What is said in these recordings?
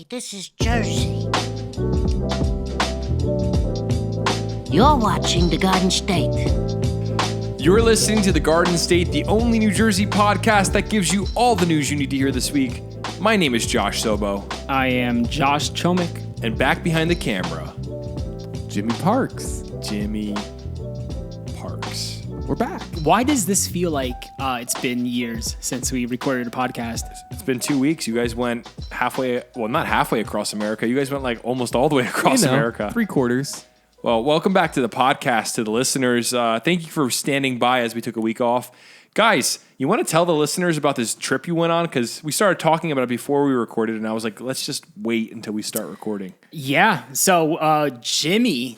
this is Jersey. You're watching The Garden State. You're listening to The Garden State, the only New Jersey podcast that gives you all the news you need to hear this week. My name is Josh Sobo. I am Josh Chomik. And back behind the camera, Jimmy Parks. Jimmy Parks. We're back. Why does this feel like it's been years since we recorded a podcast? It's been 2 weeks. You guys went halfway, well, not halfway across America. You guys went like almost all the way across America. 3/4. Well, welcome back to the podcast, to the listeners. Thank you for standing by as we took a week off. Guys, you want to tell the listeners about this trip you went on? Because we started talking about it before we recorded, and I was like, let's just wait until we start recording. Yeah. So Jimmy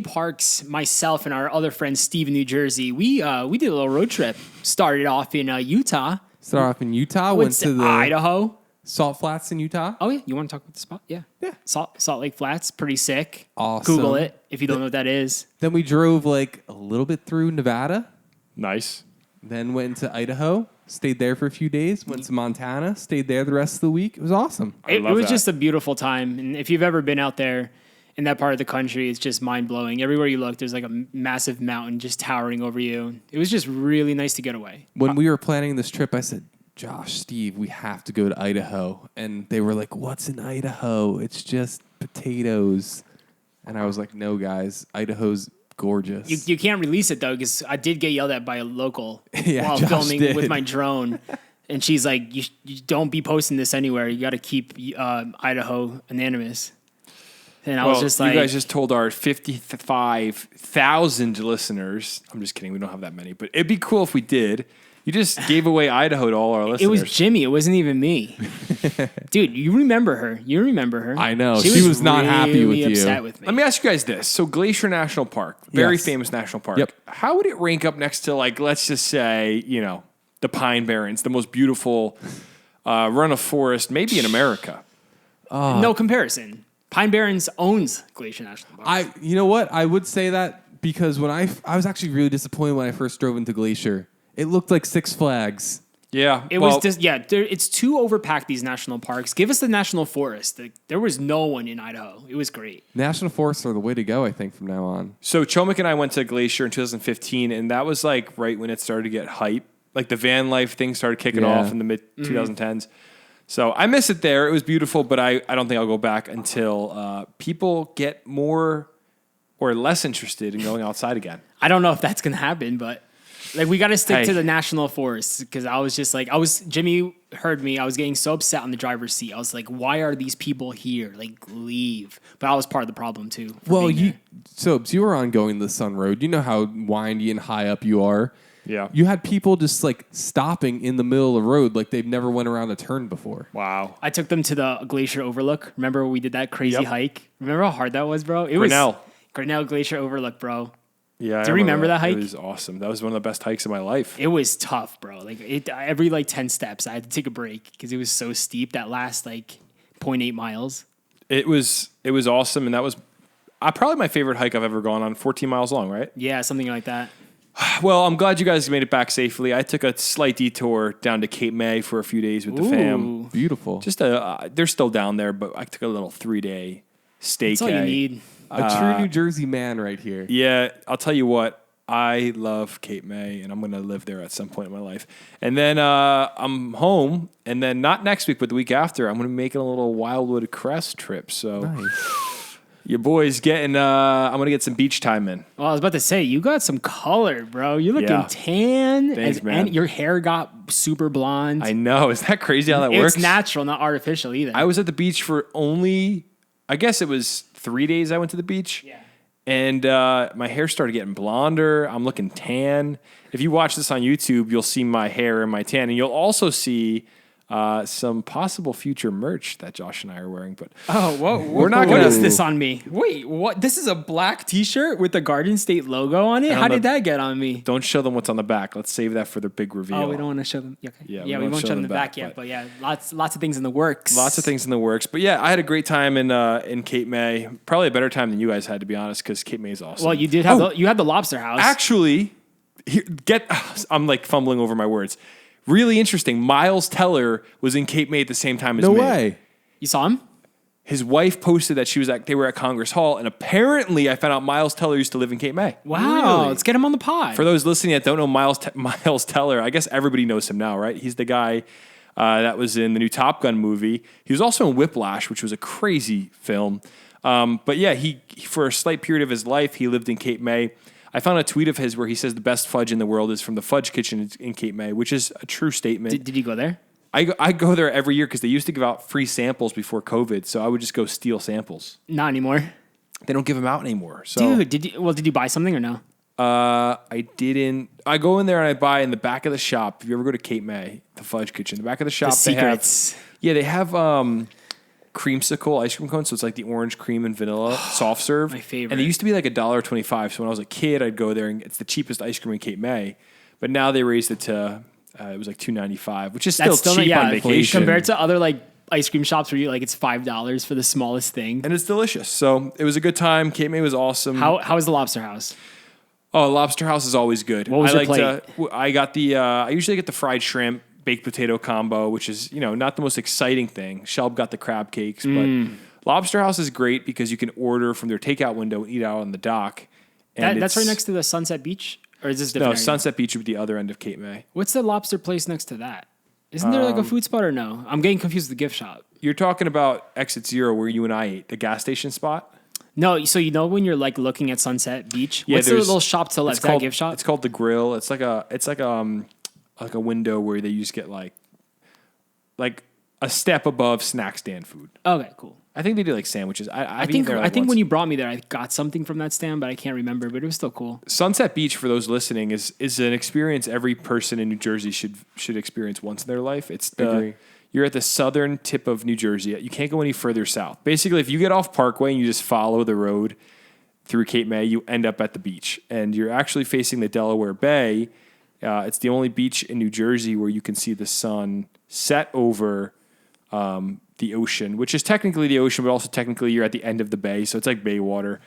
Parks, myself, and our other friend Steve in New Jersey, we did a little road trip. Started off in Utah. Went to the Idaho. Salt Flats in Utah. Oh yeah, you want to talk about the spot? Yeah. Salt Lake Flats, pretty sick. Awesome. Google it if you don't know what that is. Then we drove like a little bit through Nevada. Nice. Then went into Idaho. Stayed there for a few days. Went to Montana. Stayed there the rest of the week. It was awesome. It was just a beautiful time. And if you've ever been out there in that part of the country, it's just mind-blowing. Everywhere you look, there's like a massive mountain just towering over you. It was just really nice to get away. When we were planning this trip, I said, Josh, Steve, we have to go to Idaho. And they were like, what's in Idaho? It's just potatoes. And I was like, no, guys, Idaho's gorgeous. You can't release it, though, because I did get yelled at by a local while Josh filming did. with my drone. And she's like, you don't be posting this anywhere. You got to keep Idaho anonymous. And I was just like... You guys just told our 55,000 listeners. I'm just kidding. We don't have that many. But it'd be cool if we did. You just gave away Idaho to all our listeners. It was Jimmy. It wasn't even me. Dude, you remember her. I know. She was not happy with you. Upset with me. Let me ask you guys this. So Glacier National Park, very famous national park. Yep. How would it rank up next to, like, let's just say, the Pine Barrens, the most beautiful run of forest, maybe in America? No comparison. Pine Barrens owns Glacier National Park. You know what? I would say that because when I was actually really disappointed when I first drove into Glacier. It looked like Six Flags. Yeah. It's too overpacked, these national parks. Give us the national forest. There was no one in Idaho. It was great. National forests are the way to go, I think, from now on. So Chomik and I went to Glacier in 2015, and that was like right when it started to get hype. Like the van life thing started kicking off in the mid 2010s. So I miss it there. It was beautiful, but I don't think I'll go back until people get more or less interested in going outside again. I don't know if that's going to happen, but... Like, we got to stick to the national forests, because I was just like, Jimmy heard me. I was getting so upset on the driver's seat. I was like, why are these people here? Like, leave. But I was part of the problem, too. Sobes, you were on Going the Sun Road. You know how windy and high up you are. Yeah. You had people just, like, stopping in the middle of the road like they've never went around a turn before. Wow. I took them to the Glacier Overlook. Remember we did that crazy hike? Remember how hard that was, bro? Grinnell Glacier Overlook, bro. Yeah, do you remember that hike? It was awesome. That was one of the best hikes of my life. It was tough, bro. Like every 10 steps, I had to take a break because it was so steep. That last 0.8 miles. It was awesome, and that was probably my favorite hike I've ever gone on. 14 miles long, right? Yeah, something like that. Well, I'm glad you guys made it back safely. I took a slight detour down to Cape May for a few days with the fam. Beautiful. Just they're still down there, but I took a little 3-day stay. That's all you need. A true New Jersey man right here. Yeah, I'll tell you what. I love Cape May, and I'm going to live there at some point in my life. And then I'm home, and then not next week, but the week after, I'm going to be making a little Wildwood Crest trip. So your boy's getting, I'm going to get some beach time in. Well, I was about to say, you got some color, bro. You're looking tan. Thanks, man. And your hair got super blonde. I know. Isn't that crazy how that works? It's natural, not artificial either. I was at the beach for only, I guess it was 3 days I went to the beach. Yeah. And my hair started getting blonder. I'm looking tan. If you watch this on YouTube, you'll see my hair and my tan. And you'll also see some possible future merch that Josh and I are wearing. But we're not going to... What is this on me? Wait, what? This is a black T-shirt with the Garden State logo on it? How did that get on me? Don't show them what's on the back. Let's save that for the big reveal. Oh, we don't want to show them? Okay. Yeah, we won't show them the back yet. But yeah, lots of things in the works. Lots of things in the works. But yeah, I had a great time in Cape May. Probably a better time than you guys had, to be honest, because Cape May is awesome. Well, you did have you had the Lobster House. Actually, I'm like fumbling over my words. Really interesting. Miles Teller was in Cape May at the same time as me. No way. You saw him? His wife posted that they were at Congress Hall, and apparently I found out Miles Teller used to live in Cape May. Wow, Really? let's get him on the pod. For those listening that don't know Miles Teller, I guess everybody knows him now, right? He's the guy that was in the new Top Gun movie. He was also in Whiplash, which was a crazy film. But yeah, he for a slight period of his life, he lived in Cape May. I found a tweet of his where he says the best fudge in the world is from the Fudge Kitchen in Cape May, which is a true statement. Did you go there? I go there every year because they used to give out free samples before COVID, so I would just go steal samples. Not anymore. They don't give them out anymore. So. Dude, did you buy something or no? I didn't. I go in there and I buy in the back of the shop. If you ever go to Cape May, the Fudge Kitchen, the back of the shop, secrets. They have creamsicle ice cream cones. So it's like the orange cream and vanilla soft serve. My favorite. And they used to be like $1.25. So when I was a kid, I'd go there and it's the cheapest ice cream in Cape May. But now they raised it to it was like $2.95, which is still cheap on vacation compared to other like ice cream shops where you like it's $5 for the smallest thing. and it's delicious. So it was a good time. Cape May was awesome. How is the Lobster House? Oh, Lobster House is always good. What was your plate? I got I usually get the fried shrimp, baked potato combo, which is, not the most exciting thing. Shelb got the crab cakes, but Lobster House is great because you can order from their takeout window and eat out on the dock. And That's right next to the Sunset Beach? Or is this different? No, area? Sunset Beach would be the other end of Cape May. What's the lobster place next to that? Isn't there like a food spot or no? I'm getting confused with the gift shop. You're talking about Exit Zero where you and I ate, the gas station spot? No, so when you're like looking at Sunset Beach, Yeah, what's the there's- little shop to left? Is that a gift shop? It's called The Grill. It's like a window where they just get like a step above snack stand food. Okay, cool. I think they do like sandwiches. I think when you brought me there, I got something from that stand, but I can't remember. But it was still cool. Sunset Beach, for those listening, is an experience every person in New Jersey should experience once in their life. Agree. You're at the southern tip of New Jersey. You can't go any further south. Basically, if you get off Parkway and you just follow the road through Cape May, you end up at the beach, and you're actually facing the Delaware Bay. It's the only beach in New Jersey where you can see the sun set over the ocean, which is technically the ocean, but also technically you're at the end of the bay, so it's like bay water.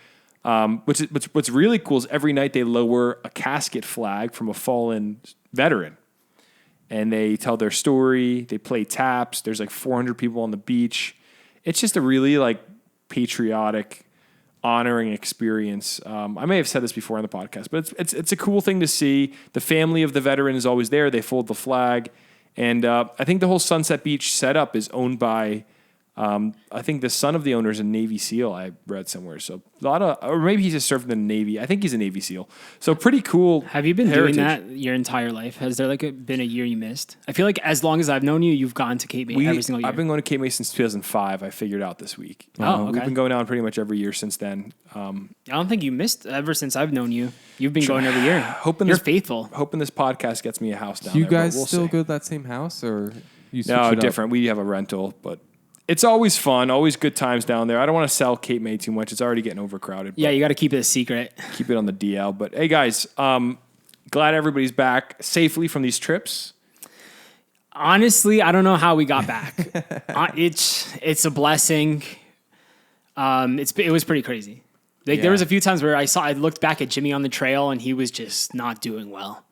What's really cool is every night they lower a casket flag from a fallen veteran, and they tell their story. They play taps. There's like 400 people on the beach. It's just a really like patriotic, honoring experience. I may have said this before on the podcast, but it's a cool thing to see. The family of the veteran is always there. They fold the flag. And I think the whole Sunset Beach setup is owned by, I think the son of the owner is a Navy SEAL, I read somewhere. So or maybe he's just served in the Navy. I think he's a Navy SEAL. So pretty cool. Have you been heritage. doing that your entire life? Has there been a year you missed? I feel like as long as I've known you, you've gone to Cape May every single year. I've been going to Cape May since 2005. I figured out this week. Oh, okay. We've been going down pretty much every year since then. I don't think you missed ever since I've known you. You've been going every year. You're faithful. Hoping this podcast gets me a house down Do you there. guys We'll still see. go to that same house, or you switch No, it up? different. We have a rental, but it's always fun. Always good times down there. I don't want to sell Cape May too much. It's already getting overcrowded. Yeah, you got to keep it a secret. Keep it on the DL. But hey, guys, glad everybody's back safely from these trips. Honestly, I don't know how we got back. It's a blessing. It was pretty crazy. There was a few times where I looked back at Jimmy on the trail and he was just not doing well.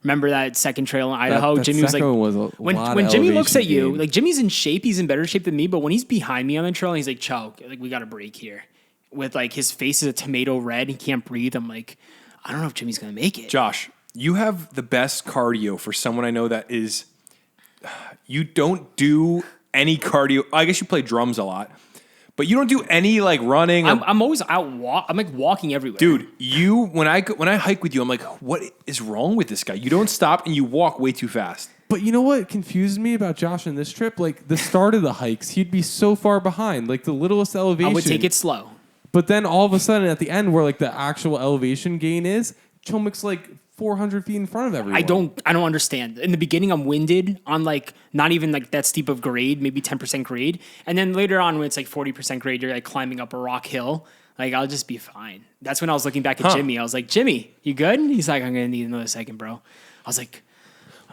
Remember that second trail in Idaho? That Jimmy was like, second one was a when lot of Jimmy looks at elevation you, gain. like Jimmy's in shape, he's in better shape than me, but when he's behind me on the trail and he's like, choke, like we got a break here. With like his face is a tomato red, he can't breathe. I'm like, I don't know if Jimmy's gonna make it. Josh, you have the best cardio for someone I know that is. You don't do any cardio. I guess you play drums a lot, but you don't do any like running. I'm always out I'm like walking everywhere. Dude, when I hike with you, I'm like, what is wrong with this guy? You don't stop and you walk way too fast. But you know what confused me about Josh in this trip? Like the start of the hikes, he'd be so far behind, like the littlest elevation. I would take it slow. But then all of a sudden at the end where like the actual elevation gain is, Chomic's like 400 feet in front of everyone. I don't understand. In the beginning, I'm winded on like not even like that steep of grade, maybe 10% grade. And then later on when it's like 40% grade, you're like climbing up a rock hill. Like I'll just be fine. That's when I was looking back at Jimmy. I was like, Jimmy, you good? And he's like, I'm going to need another second, bro. I was like,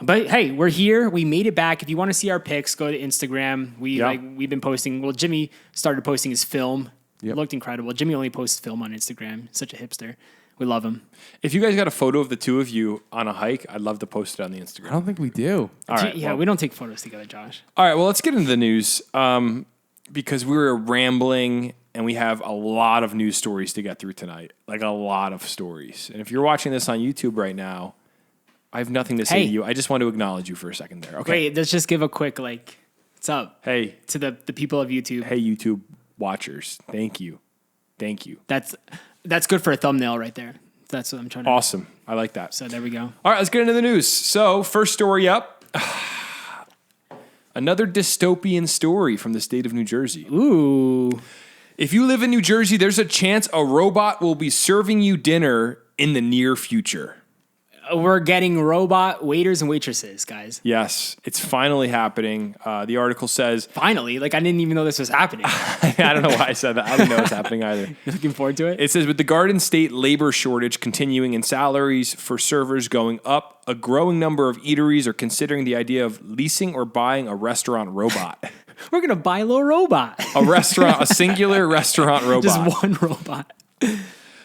but hey, we're here. We made it back. If you want to see our pics, go to Instagram. We've been posting. Well, Jimmy started posting his film. Yep. It looked incredible. Jimmy only posts film on Instagram. Such a hipster. We love him. If you guys got a photo of the two of you on a hike, I'd love to post it on the Instagram. I don't think we do. All right. Yeah, well, we don't take photos together, Josh. all right. Well, let's get into the news. because we were rambling and we have a lot of news stories to get through tonight. Like a lot of stories. And if you're watching this on YouTube right now, I have nothing to say to you. I just want to acknowledge you for a second there. Okay. Wait, let's just give a quick, like, what's up? Hey. To the people of YouTube. Hey, YouTube watchers. Thank you. Thank you. That's good for a thumbnail right there. That's what I'm trying to Awesome. I like that. So there we go. All right, let's get into the news. So, first story up. Another dystopian story from the state of New Jersey. Ooh. If you live in New Jersey, there's a chance a robot will be serving you dinner in the near future. We're getting robot waiters and waitresses, guys. Yes, it's finally happening. The article says... Finally? Like, I didn't even know this was happening. I don't know why I said that. I didn't know it's happening either. You're looking forward to it? It says, with the Garden State labor shortage continuing and salaries for servers going up, a growing number of eateries are considering the idea of leasing or buying a restaurant robot. We're going to buy a little robot. A singular restaurant robot. Just one robot.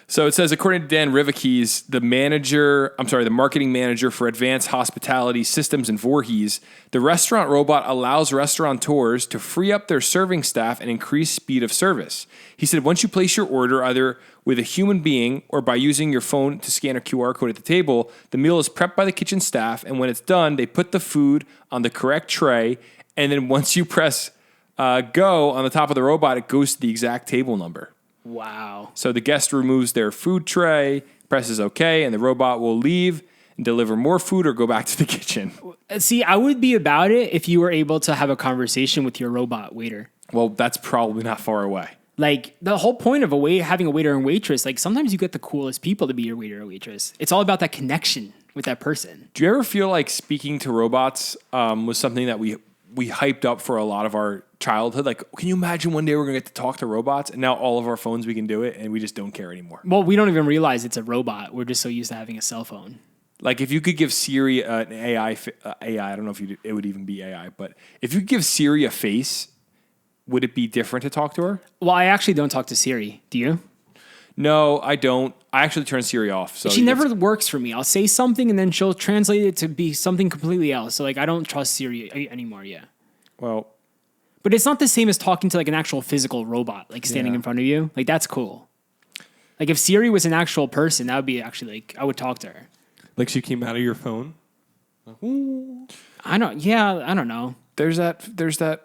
So it says, according to Dan Rivakes, the marketing manager for Advanced Hospitality Systems in Voorhees, the restaurant robot allows restaurateurs to free up their serving staff and increase speed of service. He said, once you place your order, either with a human being or by using your phone to scan a QR code at the table, the meal is prepped by the kitchen staff, and when it's done, they put the food on the correct tray, and then once you press go on the top of the robot, it goes to the exact table number. Wow. So the guest removes their food tray, presses OK, and the robot will leave and deliver more food or go back to the kitchen. See, I would be about it if you were able to have a conversation with your robot waiter. Well, that's probably not far away. Like, the whole point of having a waiter and waitress, like, sometimes you get the coolest people to be your waiter or waitress. It's all about that connection with that person. Do you ever feel like speaking to robots was something that we hyped up for a lot of our childhood? Like, can you imagine one day we're going to get to talk to robots, and now all of our phones we can do it, and we just don't care anymore? Well, we don't even realize it's a robot. We're just so used to having a cell phone. Like, if you could give Siri an AI, I don't know if it would even be AI, but if you could give Siri a face, would it be different to talk to her? Well, I actually don't talk to Siri. Do you? No, I don't. I actually turn Siri off. So she never works for me. I'll say something, and then she'll translate it to be something completely else. So, like, I don't trust Siri anymore, yeah. Well... But it's not the same as talking to, like, an actual physical robot, like, standing in front of you. Like, that's cool. Like, if Siri was an actual person, that would be actually, like, I would talk to her. Like she came out of your phone? I don't know. There's that,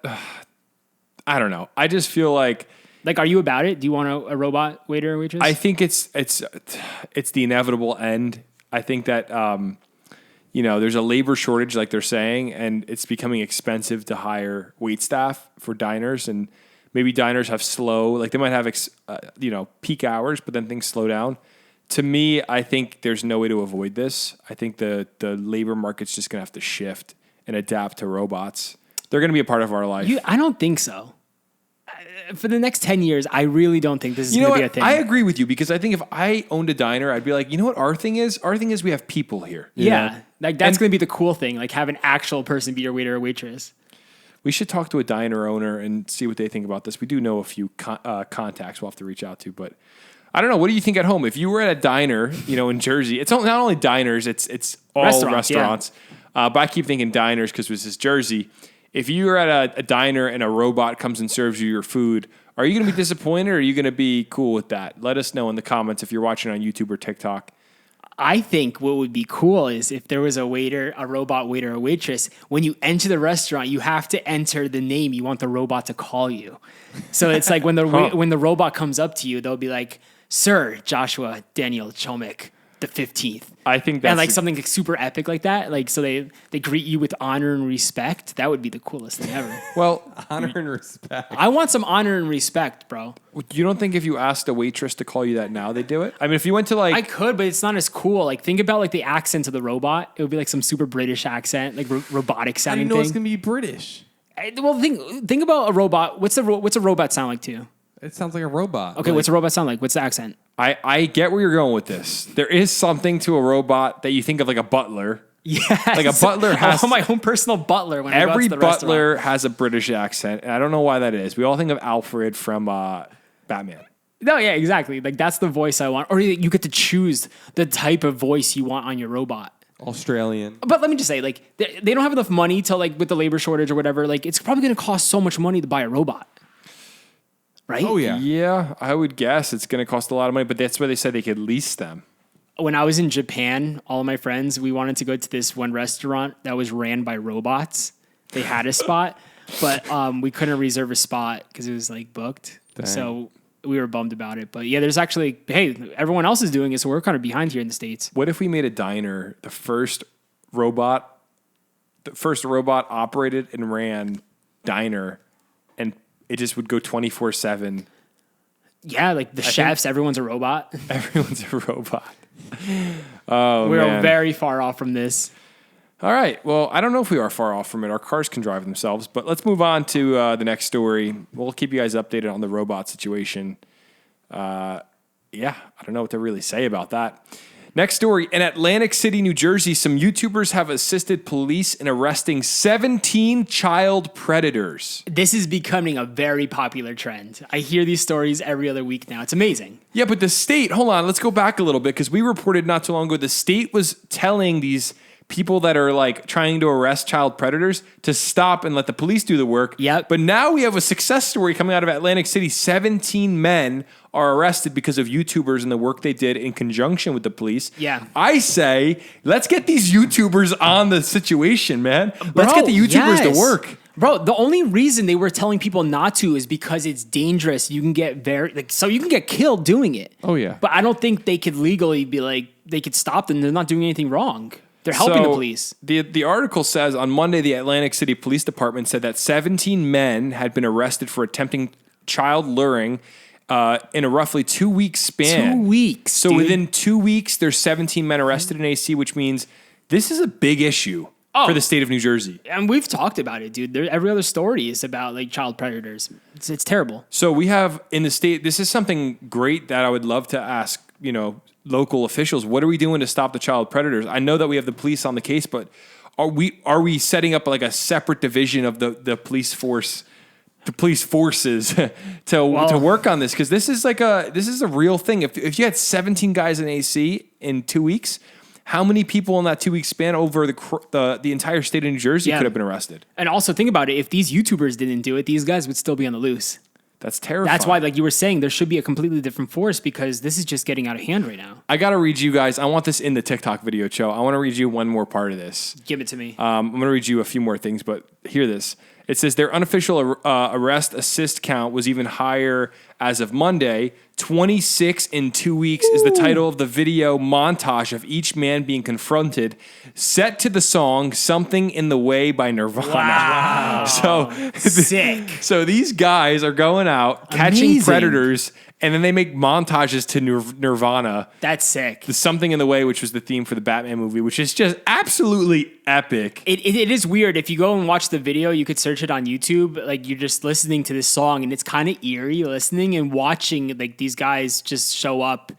I don't know. I just feel like... Like, are you about it? Do you want a robot waiter or waitress? I think it's the inevitable end. I think that... there's a labor shortage, like they're saying, and it's becoming expensive to hire wait staff for diners. And maybe diners have they might have, peak hours, but then things slow down. To me, I think there's no way to avoid this. I think the labor market's just going to have to shift and adapt to robots. They're going to be a part of our life. I don't think so. For the next 10 years, I really don't think this is going to be a thing. I agree with you, because I think if I owned a diner, I'd be like, you know what our thing is? Our thing is we have people here. Yeah. Like, that's going to be the cool thing. Like, have an actual person be your waiter or waitress. We should talk to a diner owner and see what they think about this. We do know a few contacts we'll have to reach out to, but I don't know. What do you think at home? If you were at a diner, in Jersey, it's not only diners, it's all restaurants. Yeah. But I keep thinking diners because this is Jersey. If you're at a diner and a robot comes and serves you your food, are you going to be disappointed, or are you going to be cool with that? Let us know in the comments if you're watching on YouTube or TikTok. I think what would be cool is if there was a robot waiter or waitress, when you enter the restaurant, you have to enter the name you want the robot to call you. So it's like when the robot comes up to you, they'll be like, Sir Joshua Daniel Chomik, the 15th. I think that's... And like something super epic like that. Like, so they greet you with honor and respect. That would be the coolest thing ever. Well, honor and respect. I want some honor and respect, bro. You don't think if you asked a waitress to call you that now, they do it? I mean, if you went to like... I could, but it's not as cool. Like, think about like the accent of the robot. It would be like some super British accent, like robotic sounding I know thing. It's going to be British. Well, think about a robot. What's a robot sound like to you? It sounds like a robot. Okay, what's a robot sound like? What's the accent? I get where you're going with this. There is something to a robot that you think of like a butler. Yes. Like a butler has... my own personal butler when I go out to the restaurant. Every butler has a British accent, and I don't know why that is. We all think of Alfred from Batman. No, yeah, exactly. Like, that's the voice I want. Or you get to choose the type of voice you want on your robot. Australian. But let me just say, like, they don't have enough money to, like, with the labor shortage or whatever, like, it's probably going to cost so much money to buy a robot. right? Oh, yeah. Yeah, I would guess it's going to cost a lot of money, but that's where they said they could lease them. When I was in Japan, all of my friends, we wanted to go to this one restaurant that was ran by robots. They had a spot, but we couldn't reserve a spot because it was like booked. Dang. So we were bummed about it. But yeah, there's actually, hey, everyone else is doing it, so we're kind of behind here in the States. What if we made a diner, the first robot operated and ran diner, and it just would go 24/7. Yeah, like the chefs, everyone's a robot. Everyone's a robot. Oh, We're man. very far off from this. All right. Well, I don't know if we are far off from it. Our cars can drive themselves, but let's move on to the next story. We'll keep you guys updated on the robot situation. Yeah, I don't know what to really say about that. Next story. In Atlantic City, New Jersey, some YouTubers have assisted police in arresting 17 child predators. This is becoming a very popular trend. I hear these stories every other week now. It's amazing. Yeah, but the state, hold on, let's go back a little bit because we reported not too long ago the state was telling these people that are like trying to arrest child predators to stop and let the police do the work. Yep. But now we have a success story coming out of Atlantic City. 17 men are arrested because of YouTubers and the work they did in conjunction with the police. Yeah. I say, let's get these YouTubers on the situation, man. Let's get the YouTubers to work. Bro, the only reason they were telling people not to is because it's dangerous. You can get you can get killed doing it. Oh, yeah. But I don't think they could legally be like, they could stop them. They're not doing anything wrong. They're helping the police. The article says on Monday, the Atlantic City Police Department said that 17 men had been arrested for attempting child luring in a roughly 2-week span. 2 weeks. So within 2 weeks, there's 17 men arrested in AC, which means this is a big issue for the state of New Jersey. And we've talked about it, dude. Every other story is about like child predators. It's terrible. So we have in the state, this is something great that I would love to ask, local officials. What are we doing to stop the child predators? I know that we have the police on the case, but are we setting up like a separate division of the police force, the police forces to work on this? Because this is a real thing. If you had 17 guys in AC in 2 weeks, how many people in that 2 week span over the entire state of New Jersey could have been arrested? And also think about it. If these YouTubers didn't do it, these guys would still be on the loose. That's terrifying. That's why, like you were saying, there should be a completely different force because this is just getting out of hand right now. I got to read you guys. I want this in the TikTok video, Cho. I want to read you one more part of this. Give it to me. I'm going to read you a few more things, but hear this. It says their unofficial arrest assist count was even higher as of Monday. 26 in 2 weeks is the title of the video montage of each man being confronted, set to the song "Something in the Way" by Nirvana. Wow. So Sick. So these guys are going out, catching Amazing. predators, and then they make montages to Nirvana. That's sick. The "Something in the Way," which was the theme for the Batman movie, which is just absolutely epic. It is weird. If you go and watch the video, you could search it on YouTube. Like you're just listening to this song, and it's kind of eerie listening and watching like these guys just show up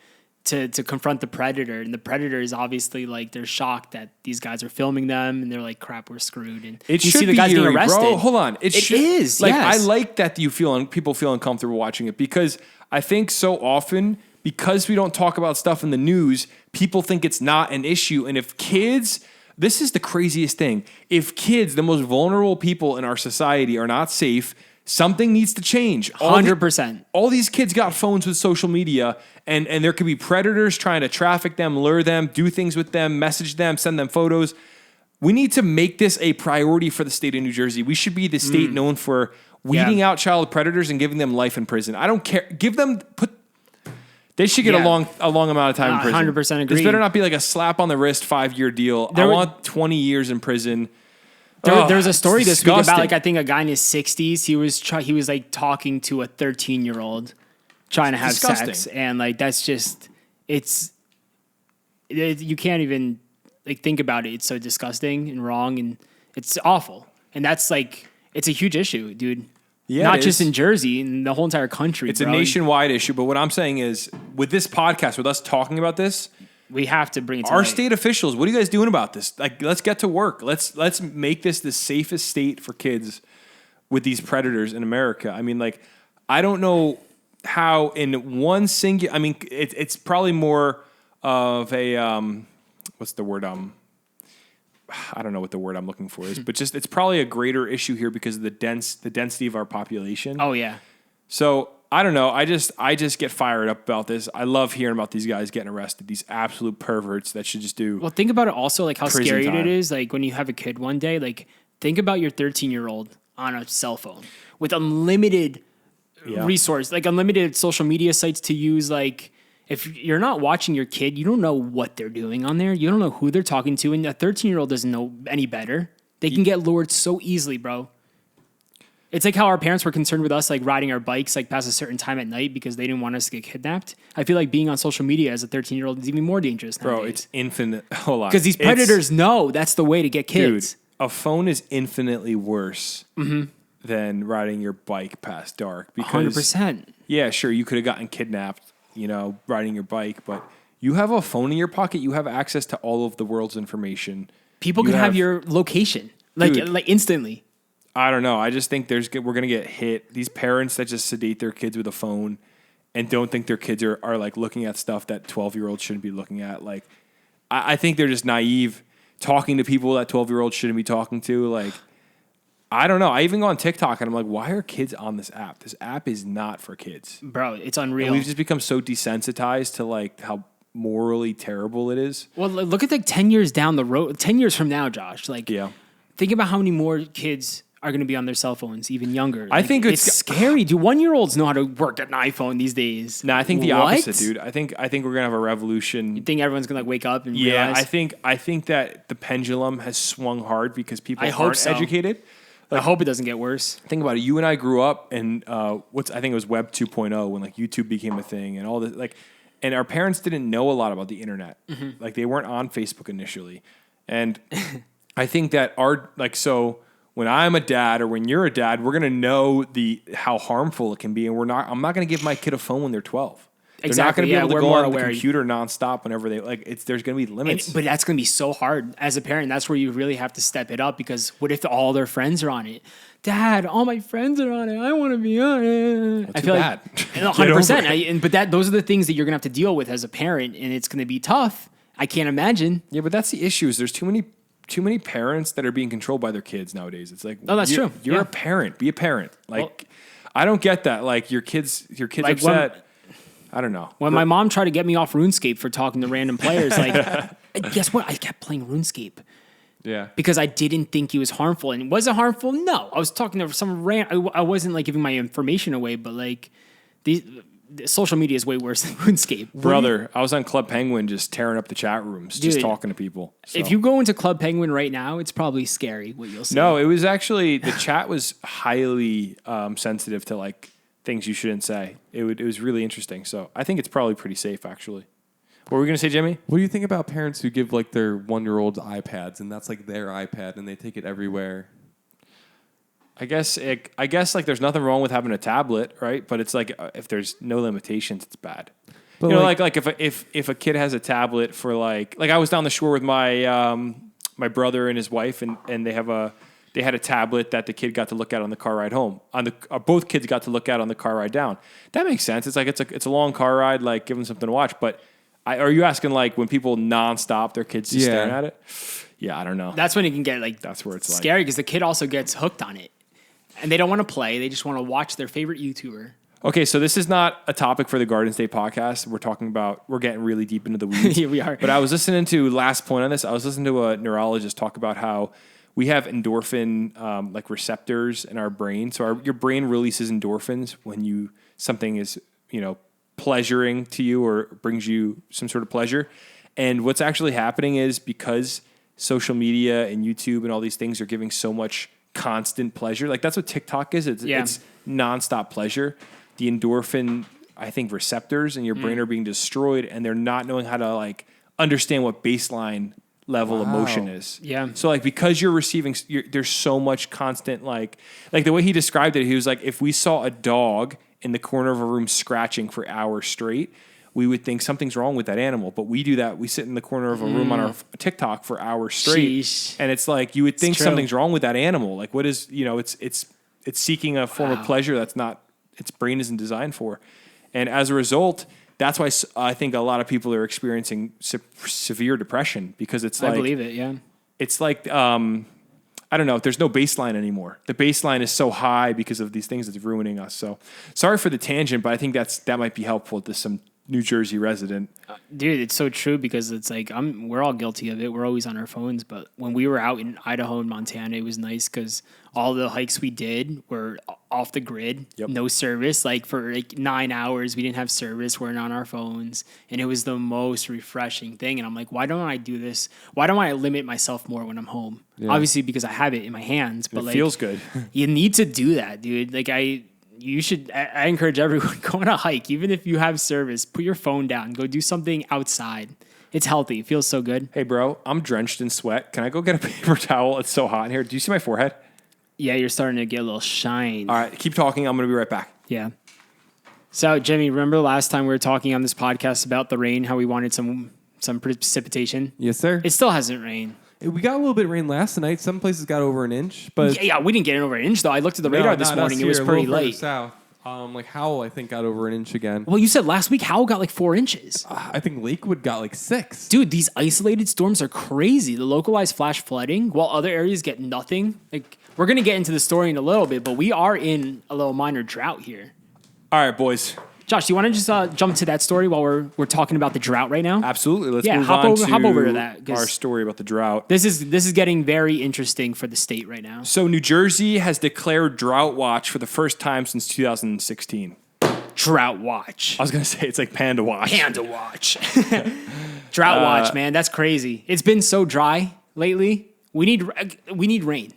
to confront the predator, and the predator is obviously like they're shocked that these guys are filming them, and they're like, "Crap, we're screwed." And It you should see the be guys eerie, getting arrested. bro. Hold on, It is. like yes. I like that people feel uncomfortable watching it because I think so often because we don't talk about stuff in the news, people think it's not an issue, and if kids. This is the craziest thing. If kids, the most vulnerable people in our society, are not safe, something needs to change. 100%. All these kids got phones with social media, and there could be predators trying to traffic them, lure them, do things with them, message them, send them photos. We need to make this a priority for the state of New Jersey. We should be the state known for weeding out child predators and giving them life in prison. I don't care. They should get a long amount of time in prison. 100% agree. This better not be like a slap on the wrist 5-year deal. I want 20 years in prison. There was a story this week about disgusting. like I think a guy in his 60s. He was like talking to a 13-year-old trying to have disgusting. sex, and like that's just you can't even like think about it. It's so disgusting and wrong, and it's awful. And that's like it's a huge issue, dude. Yeah, Not it just is. in Jersey, in the whole entire country. It's bro. a nationwide issue, but what I'm saying is, with this podcast, with us talking about this, We have to bring it to our light. state officials, what are you guys doing about this? Like, let's get to work. Let's make this the safest state for kids with these predators in America. I mean, like, I don't know how in one singular. I mean, it's probably more of a what's the word? I don't know what the word I'm looking for is, but just it's probably a greater issue here because of the density of our population. Oh yeah. So I don't know. I just get fired up about this. I love hearing about these guys getting arrested. These absolute perverts that should just do. Well, think about it also, like how prison scary time. it is. Like when you have a kid one day, like think about your 13-year-old on a cell phone with unlimited resource, like unlimited social media sites to use. Like if you're not watching your kid, you don't know what they're doing on there. You don't know who they're talking to. And a 13-year-old doesn't know any better. They can get lured so easily, bro. It's like how our parents were concerned with us, like riding our bikes, like past a certain time at night because they didn't want us to get kidnapped. I feel like being on social media as a 13-year-old is even more dangerous nowadays. Bro, it's infinite. Hold on. Because these predators know that's the way to get kids. Dude, a phone is infinitely worse than riding your bike past dark. Because 100%. Yeah, sure, you could have gotten kidnapped, riding your bike, but you have a phone in your pocket. You have access to all of the world's information. People could have your location, like instantly. I don't know. I just think we're going to get hit. These parents that just sedate their kids with a phone and don't think their kids are like looking at stuff that 12-year-olds shouldn't be looking at. Like, I think they're just naive, talking to people that 12-year-olds shouldn't be talking to. Like, I don't know. I even go on TikTok and I'm like, why are kids on this app? This app is not for kids. Bro, it's unreal. And we've just become so desensitized to like how morally terrible it is. Well, look at like 10 years down the road, 10 years from now, Josh. Like, think about how many more kids are going to be on their cell phones, even younger. I think it's scary. Do 1-year-olds know how to work an iPhone these days? No, I think the opposite, dude. I think we're gonna have a revolution. You think everyone's gonna like wake up and realize? I think that the pendulum has swung hard because people aren't so. educated. I hope it doesn't get worse. Think about it. You and I grew up in I think it was Web 2.0 when like YouTube became a thing and all this and our parents didn't know a lot about the internet. Like they weren't on Facebook initially, and I think that when I'm a dad or when you're a dad, we're gonna know how harmful it can be, and I'm not gonna give my kid a phone when they're 12. They're not gonna be able to go on the computer nonstop whenever there's gonna be limits. But that's gonna be so hard as a parent. That's where you really have to step it up because what if all their friends are on it? Dad, all my friends are on it. I want to be on it. I feel bad. Like 100%. But those are the things that you're gonna have to deal with as a parent, and it's gonna be tough. I can't imagine. Yeah, but that's the issue. Is there's too many parents that are being controlled by their kids nowadays. It's like, that's true. You're a parent. Be a parent. Like, I don't get that. Like your kids like upset. I don't know. When my mom tried to get me off RuneScape for talking to random players, like, guess what? I kept playing RuneScape. Yeah. Because I didn't think he was harmful. And was it harmful? No. I was talking to some Rant. I wasn't like giving my information away, but like the social media is way worse than RuneScape. Brother, I was on Club Penguin just tearing up the chat rooms, just talking to people. So. If you go into Club Penguin right now, it's probably scary what you'll see. No, it was actually, the chat was highly sensitive to like things you shouldn't say. It was really interesting. So I think it's probably pretty safe, actually. What were we going to say, Jimmy? What do you think about parents who give like their 1-year-olds iPads and that's like their iPad and they take it everywhere? I guess like there's nothing wrong with having a tablet, right? But it's like if there's no limitations, it's bad. But like if a kid has a tablet for like I was down the shore with my my brother and his wife and they had a tablet that the kid got to look at on the car ride home. Both kids got to look at on the car ride down. That makes sense. It's like it's a long car ride, like give them something to watch. But are you asking like when people nonstop their kids just staring at it? Yeah, I don't know. That's when it can get like that's where it's scary because the kid also gets hooked on it. And they don't want to play. They just want to watch their favorite YouTuber. Okay, so this is not a topic for the Garden State podcast. We're getting really deep into the weeds. Yeah, we are. But I was listening to, last point on this, I was listening to a neurologist talk about how we have endorphin like receptors in our brain. So your brain releases endorphins when something is, pleasuring to you or brings you some sort of pleasure. And what's actually happening is because social media and YouTube and all these things are giving so much constant pleasure. Like that's what TikTok is. It's nonstop pleasure. The endorphin, I think, receptors in your brain are being destroyed, and they're not knowing how to like understand what baseline level emotion is. Yeah. So like because you're receiving, there's so much constant like the way he described it. He was like, if we saw a dog in the corner of a room scratching for hours straight, we would think something's wrong with that animal. But we do that. We sit in the corner of a room on our TikTok for hours straight. Sheesh. And it's like, you would think something's wrong with that animal. Like what is, it's seeking a form of pleasure that's not, its brain isn't designed for. And as a result, that's why I think a lot of people are experiencing severe depression because it's like, I believe it. Yeah. It's like, I don't know. There's no baseline anymore. The baseline is so high because of these things that's ruining us. So sorry for the tangent, but I think that might be helpful to some New Jersey resident. Dude, it's so true because it's like we're all guilty of it. We're always on our phones, but when we were out in Idaho and Montana, it was nice because all the hikes we did were off the grid, no service. Like for 9 hours, we didn't have service. We're on our phones, and it was the most refreshing thing. And I'm like, why don't I do this? Why don't I limit myself more when I'm home? Yeah. Obviously, because I have it in my hands, but it feels good. You need to do that, dude. Like you should. I encourage everyone, go on a hike, even if you have service. Put your phone down. Go do something outside. It's healthy. It feels so good. Hey, bro, I'm drenched in sweat. Can I go get a paper towel? It's so hot in here. Do you see my forehead? Yeah, you're starting to get a little shine. All right, keep talking. I'm going to be right back. Yeah. So, Jimmy, remember the last time we were talking on this podcast about the rain, how we wanted some precipitation? Yes, sir. It still hasn't rained. We got a little bit of rain last night. Some places got over an inch, but yeah, we didn't get it over an inch though. I looked at the radar this morning; it was pretty late. South, like Howell, I think got over an inch again. Well, you said last week Howell got like 4 inches. I think Lakewood got like 6. Dude, these isolated storms are crazy. The localized flash flooding, while other areas get nothing. Like we're gonna get into the story in a little bit, but we are in a little minor drought here. All right, boys. Josh, do you want to just jump to that story while we're talking about the drought right now? Absolutely. Let's move hop on over to to that, our story about the drought. This is getting very interesting for the state right now. So New Jersey has declared Drought Watch for the first time since 2016. Drought Watch. I was going to say it's like Panda Watch. Panda Watch. Drought Watch, man. That's crazy. It's been so dry lately. We need rain.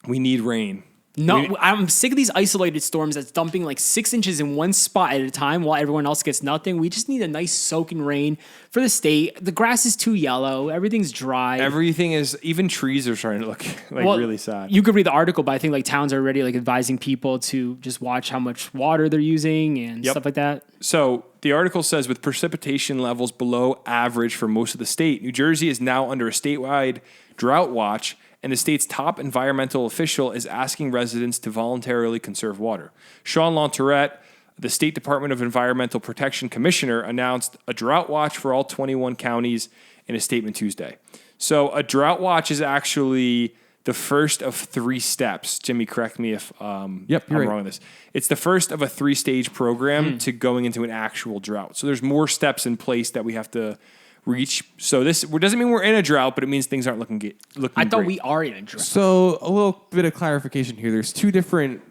We need rain. No, I'm sick of these isolated storms that's dumping like 6 inches in one spot at a time while everyone else gets nothing. We just need a nice soaking rain for the state. The grass is too yellow. Everything's dry. Everything is, even trees are starting to look like really sad. You could read the article, but I think like towns are already like advising people to just watch how much water they're using and stuff like that. So the article says with precipitation levels below average for most of the state, New Jersey is now under a statewide drought watch, and the state's top environmental official is asking residents to voluntarily conserve water. Sean Lontourette, the State Department of Environmental Protection Commissioner, announced a drought watch for all 21 counties in a statement Tuesday. So a drought watch is actually the first of 3 steps. Jimmy, correct me if I'm wrong on this. It's the first of a 3-stage program to going into an actual drought. So there's more steps in place that we have to reach. So this doesn't mean we're in a drought, but it means things aren't looking I thought great. we are in a drought. So a little bit of clarification here. There's 2 different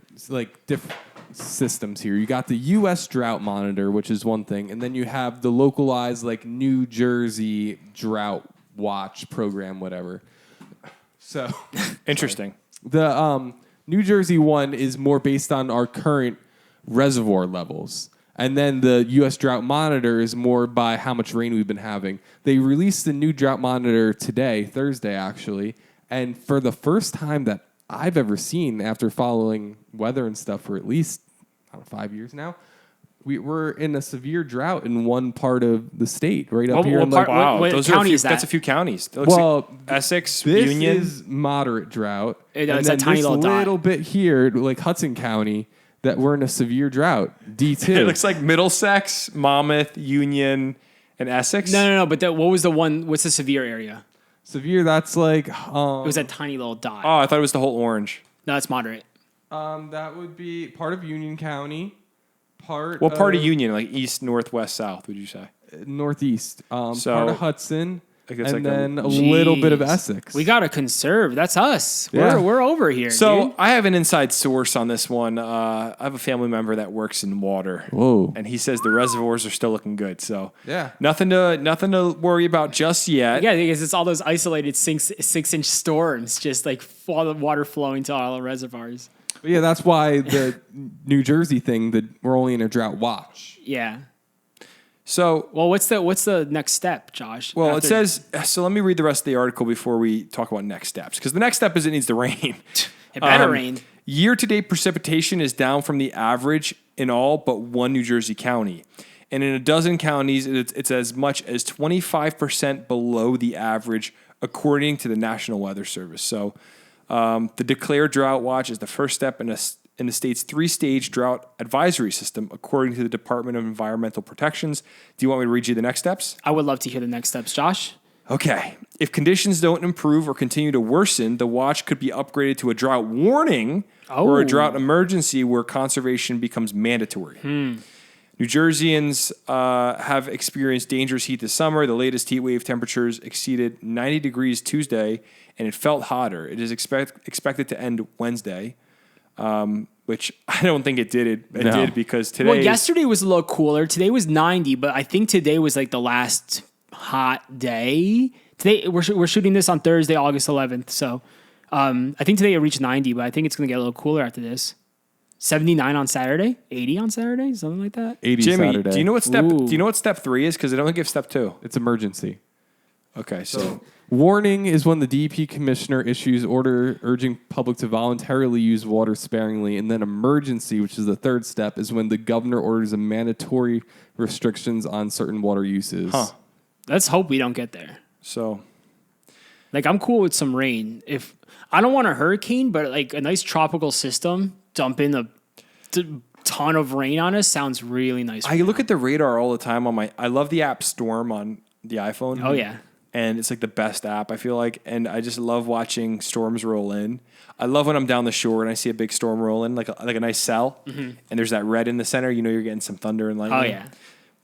systems here. You got the U.S. Drought Monitor, which is one thing, and then you have the localized New Jersey Drought Watch program, whatever. So interesting. The New Jersey one is more based on our current reservoir levels. And then the U.S. Drought Monitor is more by how much rain we've been having. They released the new Drought Monitor today, Thursday actually, and for the first time that I've ever seen after following weather and stuff for at least 5 years now, we're in a severe drought in one part of the state, right up here. What county is that? That's a few counties. Well, Essex, this Union is moderate drought. It's a tiny little bit here, like Hudson County, that we're in a severe drought. D2. It looks like Middlesex, Monmouth, Union, and Essex. No. But what was the one? What's the severe area? Severe, that's like... it was a tiny little dot. Oh, I thought it was the whole orange. No, that's moderate. That would be part of Union County. What part of Union? Like east, north, west, south, would you say? Northeast. So, part of Hudson. And then a little bit of Essex. We got to conserve. That's us. Yeah. We're over here, So dude. I have an inside source on this one. I have a family member that works in water. Whoa. And he says the reservoirs are still looking good. So yeah, nothing to worry about just yet. Yeah, because it's all those isolated 6-inch storms, just like all the water flowing to all the reservoirs. But yeah, that's why the New Jersey thing that we're only in a drought watch. Yeah. So, well, what's the next step, Josh? Well, it says, so let me read the rest of the article before we talk about next steps. Because the next step is it needs to rain. It better rain. Year-to-date precipitation is down from the average in all but one New Jersey county. And in a dozen counties, it's as much as 25% below the average, according to the National Weather Service. So the declared drought watch is the first step in the state's 3-stage drought advisory system, according to the Department of Environmental Protections. Do you want me to read you the next steps? I would love to hear the next steps, Josh. Okay. If conditions don't improve or continue to worsen, the watch could be upgraded to a drought warning or a drought emergency where conservation becomes mandatory. New Jerseyans have experienced dangerous heat this summer. The latest heat wave temperatures exceeded 90 degrees Tuesday, and it felt hotter. It is expected to end Wednesday, which I don't think it did. It did because today... Well, yesterday was a little cooler. Today was 90, but I think today was like the last hot day. Today we're shooting this on Thursday, August 11th. So I think today it reached 90, but I think it's going to get a little cooler after this. 79 on Saturday, 80 on Saturday, something like that. 80 Jimmy, Saturday. do you know what step 3 is? Because I don't think you have step 2. It's emergency. Okay, so Warning is when the DEP commissioner issues order urging public to voluntarily use water sparingly, and then emergency, which is the third step, is when the governor orders a mandatory restrictions on certain water uses. Let's hope we don't get there. So, like, I'm cool with some rain. If I don't want a hurricane, but like a nice tropical system dumping a ton of rain on us sounds really nice. I look at the radar all the time on I love the app Storm on the iPhone. Oh yeah. And it's like the best app, I feel like. And I just love watching storms roll in. I love when I'm down the shore and I see a big storm roll in, like a nice cell. And there's that red in the center. You know you're getting some thunder and lightning. Oh yeah.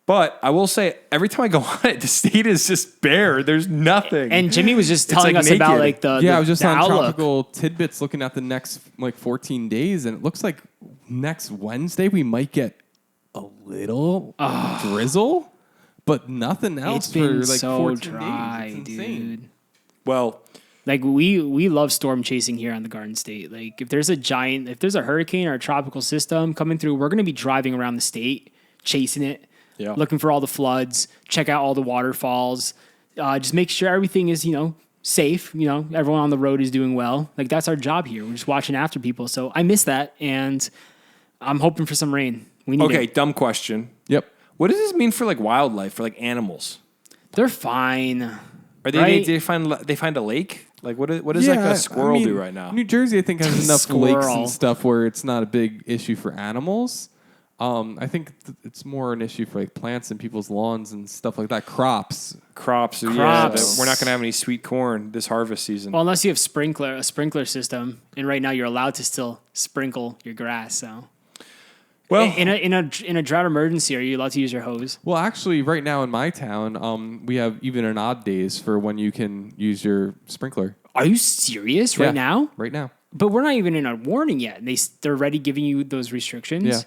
But I will say, every time I go on it, the state is just bare. There's nothing. And Jimmy was just telling like us about naked. like the I was just the on outlook. Tropical Tidbits looking at the next 14 days, and it looks like next Wednesday we might get a little drizzle, but nothing else It's been for like so 14 dry, days. It's insane. dude. Well, Like we love storm chasing here on the Garden State. Like if there's a hurricane or a tropical system coming through, we're gonna be driving around the state, chasing it, looking for all the floods, check out all the waterfalls, just make sure everything is safe. Everyone on the road is doing well. Like that's our job here. We're just watching after people. So I miss that, and I'm hoping for some rain. We need it. dumb question. Yep. What does this mean for like wildlife, for like animals? They're fine. Are they Right? they find a lake? Like what does like a squirrel do right now? New Jersey, I think, has enough lakes Squirrel. and stuff where it's not a big issue for animals. I think it's more an issue for like plants and people's lawns and stuff like that. Crops. Crops. Yeah, Crops. we're not going to have any sweet corn this harvest season. Well, unless you have a sprinkler system, and right now you're allowed to still sprinkle your grass. So, Well, in a drought emergency, are you allowed to use your hose? Well, actually, right now in my town, we have even and odd days for when you can use your sprinkler. Are you serious? Right now? Right now. But we're not even in a warning yet. They're already giving you those restrictions. Yeah.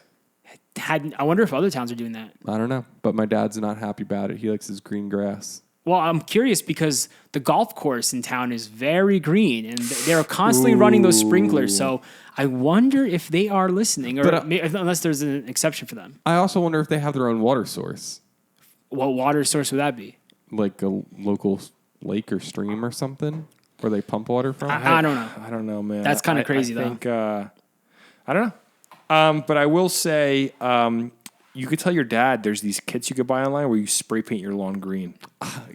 I wonder if other towns are doing that. I don't know, but my dad's not happy about it. He likes his green grass. Well, I'm curious because the golf course in town is very green, and they're constantly running those sprinklers. So I wonder if they are listening, or unless there's an exception for them. I also wonder if they have their own water source, What water source would that be? like a local lake or stream or something, where they pump water from. I don't know. I don't know, man. That's kinda crazy, I think, I don't know. But I will say, you could tell your dad there's these kits you could buy online where you spray paint your lawn green.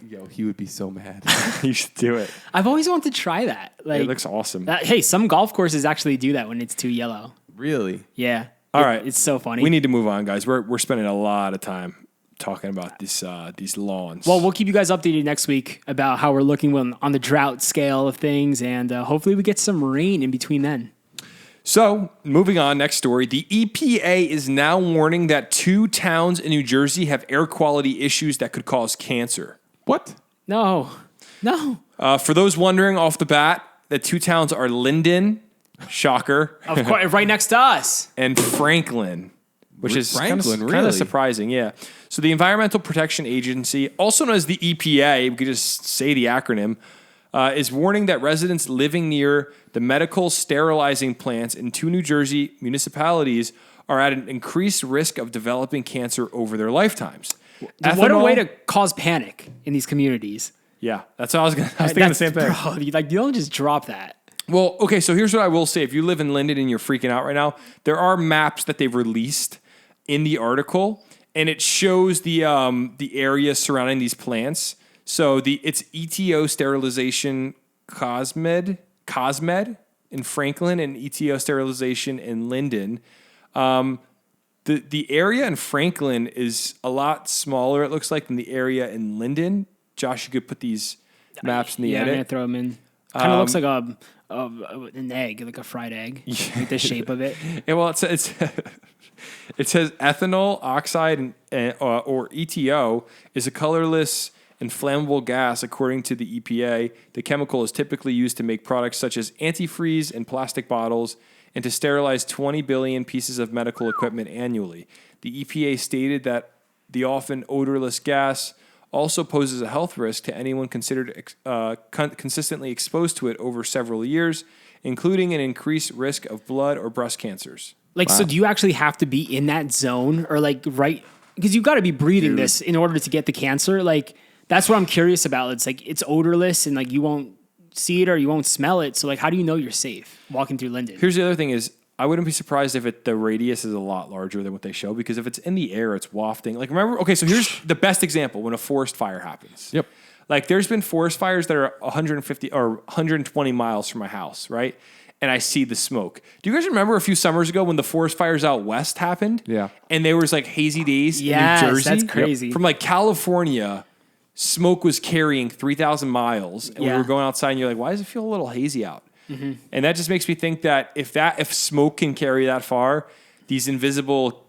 Yo, he would be so mad. You should do it. I've always wanted to try that. Like, It looks awesome. hey, some golf courses actually do that when it's too yellow. Really? Yeah. All right. It's so funny. We need to move on, guys. We're spending a lot of time talking about these lawns. Well, we'll keep you guys updated next week about how we're looking on the drought scale of things, and hopefully we get some rain in between then. So, moving on, next story. The EPA is now warning that 2 towns in New Jersey have air quality issues that could cause cancer. What? No. For those wondering off the bat, the 2 towns are Linden, shocker, Of course, right next to us. and Franklin, which is Franklin, kind really? of surprising, yeah. So the Environmental Protection Agency, also known as the EPA, we could just say the acronym, is warning that residents living near the medical sterilizing plants in 2 New Jersey municipalities are at an increased risk of developing cancer over their lifetimes. What a way to cause panic in these communities. Yeah, that's what I was thinking the same thing. Bro, you don't just drop that. Well, okay, so here's what I will say. If you live in Linden and you're freaking out right now, there are maps that they've released in the article, and it shows the area surrounding these plants. So it's ETO Sterilization Cosmed in Franklin and ETO Sterilization in Linden. The area in Franklin is a lot smaller, it looks like, than the area in Linden. Josh, you could put these maps in the Yeah, I'm edit. gonna throw them in. Kind of looks like an egg, like a fried egg, like the shape of it. Yeah, well, it says ethanol oxide or ETO is a colorless and flammable gas. According to the EPA, the chemical is typically used to make products such as antifreeze and plastic bottles and to sterilize 20 billion pieces of medical equipment annually. The EPA stated that the often odorless gas also poses a health risk to anyone considered consistently exposed to it over several years, including an increased risk of blood or breast cancers. Like, so do you actually have to be in that zone or like right? Because you got to be breathing this in order to get the cancer. Like, that's what I'm curious about. It's like it's odorless and like you won't see it or you won't smell it. So like, how do you know you're safe walking through Linden? Here's the other thing is I wouldn't be surprised if the radius is a lot larger than what they show, because if it's in the air, it's wafting. Like, remember, okay, so here's the best example when a forest fire happens. Yep. Like, there's been forest fires that are 150 or 120 miles from my house, right? And I see the smoke. Do you guys remember a few summers ago when the forest fires out west happened? Yeah. And there was like hazy days Yes, in New Jersey. that's crazy. From like California, smoke was carrying 3,000 miles. And we Yeah. were going outside and you're like, why does it feel a little hazy out? And that just makes me think that if smoke can carry that far, these invisible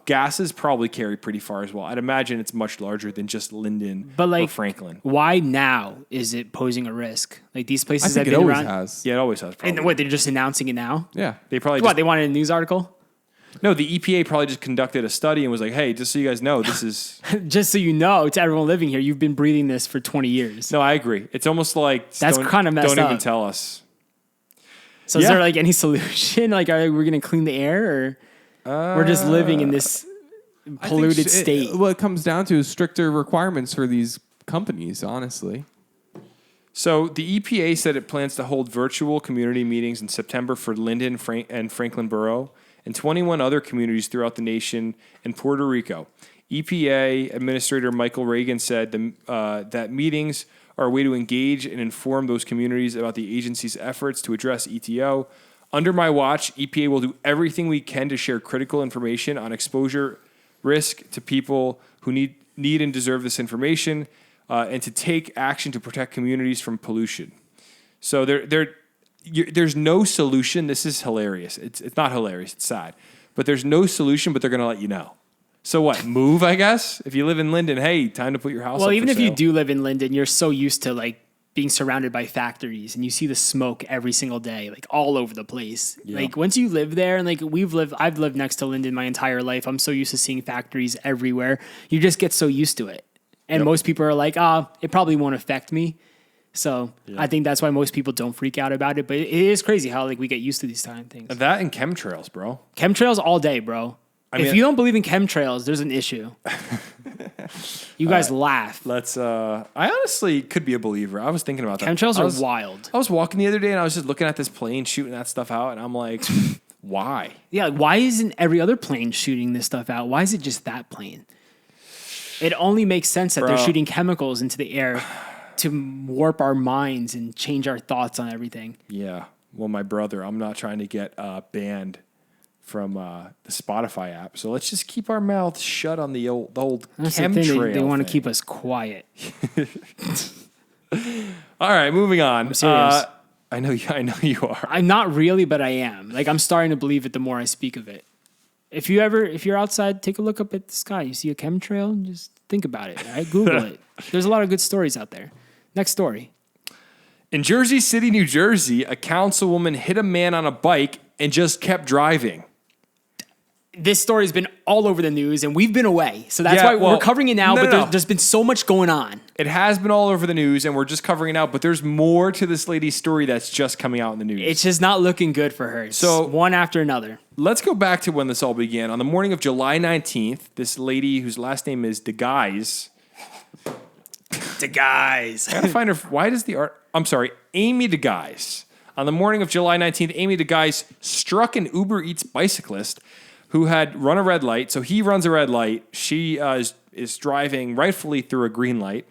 gases probably carry pretty far as well. I'd imagine it's much larger than just Linden or Franklin. Why now is it posing a risk? Like these I places think have it been always around. has. Yeah, it always has. Probably. And what, they're just announcing it now? Yeah. They probably What, just, they wanted a news article? no. The EPA probably just conducted a study and was like, "Hey, just so you guys know, this is." Just so you know, to everyone living here, you've been breathing this for 20 years. No, I agree. It's almost like That's kinda messed Don't even up. tell us. So is Yeah. there like any solution? Like, are we going to clean the air or we're just living in this polluted state? What it comes down to is stricter requirements for these companies, honestly. So the EPA said it plans to hold virtual community meetings in September for Linden and Franklin Borough and 21 other communities throughout the nation and Puerto Rico. EPA Administrator Michael Reagan said that meetings are a way to engage and inform those communities about the agency's efforts to address ETO. Under my watch, EPA will do everything we can to share critical information on exposure risk to people who need and deserve this information, and to take action to protect communities from pollution. So there's no solution. This is hilarious. It's not hilarious. It's sad. But there's no solution, but they're going to let you know. So what? Move, I guess? If you live in Linden, hey, time to put your house up Well, even for if you sale. do live in Linden, you're so used to like being surrounded by factories and you see the smoke every single day, like all over the place. Yeah. Like once you live there and like I've lived next to Linden my entire life. I'm so used to seeing factories everywhere. You just get so used to it. And most people are like, it probably won't affect me. So I think that's why most people don't freak out about it. But it is crazy how like we get used to these kind of things. That and chemtrails, bro. Chemtrails all day, bro. mean- if you don't believe in chemtrails, there's an issue. You guys laugh. I honestly could be a believer. I was thinking about that. Chemtrails I are was- wild. I was walking the other day and I was just looking at this plane shooting that stuff out, and I'm like, why? Yeah, like, why isn't every other plane shooting this stuff out? Why is it just that plane? It only makes sense that they're Bro. shooting chemicals into the air to warp our minds and change our thoughts on everything. Yeah. Well, my brother, I'm not trying to get banned from the Spotify app, so let's just keep our mouths shut on the old That's the chemtrail. thing. They want to thing. keep us quiet. All right, moving on. I'm serious. I know you are. I'm not really, but I am. Like, I'm starting to believe it the more I speak of it. If you're outside, take a look up at the sky. You see a chemtrail, just think about it. All right? Google it. There's a lot of good stories out there. Next story. In Jersey City, New Jersey, a councilwoman hit a man on a bike and just kept driving. This story's been all over the news, and we've been away. So that's Yeah, why well, we're covering it now, no, but no. there's been so much going on. It has been all over the news, and we're just covering it out, but there's more to this lady's story that's just coming out in the news. It's just not looking good for her. It's So- one after another. Let's go back to when this all began. On the morning of July 19th, this lady whose last name is DeGuys. The guys. I gotta find her. Why does the art? I'm sorry, Amy DeGuys. On the morning of July 19th, Amy DeGuys struck an Uber Eats bicyclist who had run a red light. So he runs a red light. She is driving rightfully through a green light.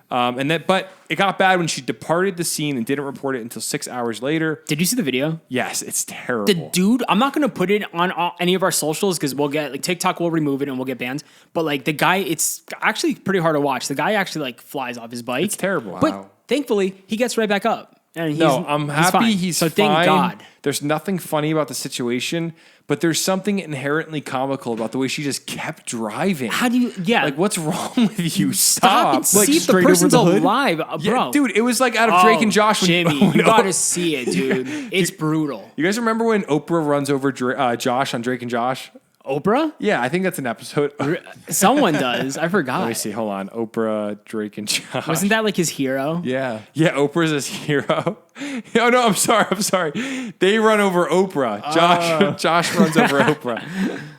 But it got bad when she departed the scene and didn't report it until 6 hours later. Did you see the video? Yes, it's terrible. The dude, I'm not going to put it on any of our socials because we'll get, like, TikTok will remove it and we'll get banned. But, like, the guy, it's actually pretty hard to watch. The guy actually, like, flies off his bike. It's terrible. But Wow. thankfully, he gets right back up. And I'm happy he's so fine. Thank God. There's nothing funny about the situation, but there's something inherently comical about the way she just kept driving. How do you? Yeah, Like, what's wrong with you? stop and Like, see if the straight over person's the hood? alive, yeah, bro. dude, it was like out of Drake and Josh. Jimmy, when, you gotta see it, dude. It's brutal. You guys remember when Oprah runs over Josh on Drake and Josh? Oprah? Yeah, I think that's an episode. Someone does. I forgot. Let me see. Hold on. Oprah, Drake, and Josh. Wasn't that like his hero? Yeah. Yeah, Oprah's his hero. Oh no, I'm sorry. They run over Oprah. Josh runs over Oprah.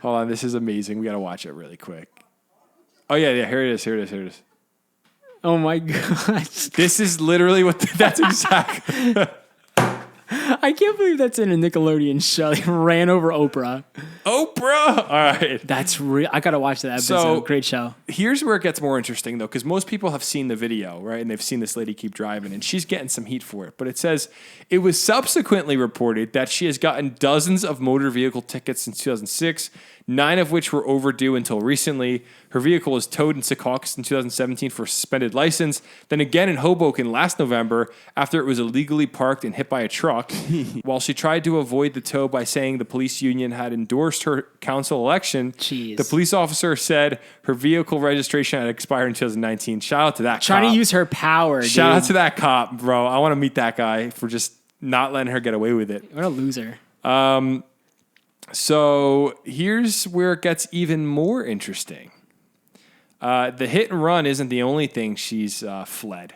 Hold on, this is amazing. We gotta watch it really quick. Oh yeah, here it is. Oh my gosh. This is literally what that's exactly. I can't believe that's in a Nickelodeon show. He ran over Oprah. Oprah. All right. That's real. I gotta watch that episode. So- Great show. Here's where it gets more interesting, though, because most people have seen the video, right? And they've seen this lady keep driving, and she's getting some heat for it. But it says it was subsequently reported that she has gotten dozens of motor vehicle tickets since 2006, 9 of which were overdue until recently. Her vehicle was towed in Secaucus in 2017 for a suspended license, then again in Hoboken last November after it was illegally parked and hit by a truck. While she tried to avoid the tow by saying the police union had endorsed her council election, Jeez. the police officer said her vehicle registration had expired in 2019. Shout out to that Trying cop. to use her power, Shout dude. out to that cop, bro. I want to meet that guy for just not letting her get away with it. What a loser. So here's where it gets even more interesting. The hit and run isn't the only thing she's fled.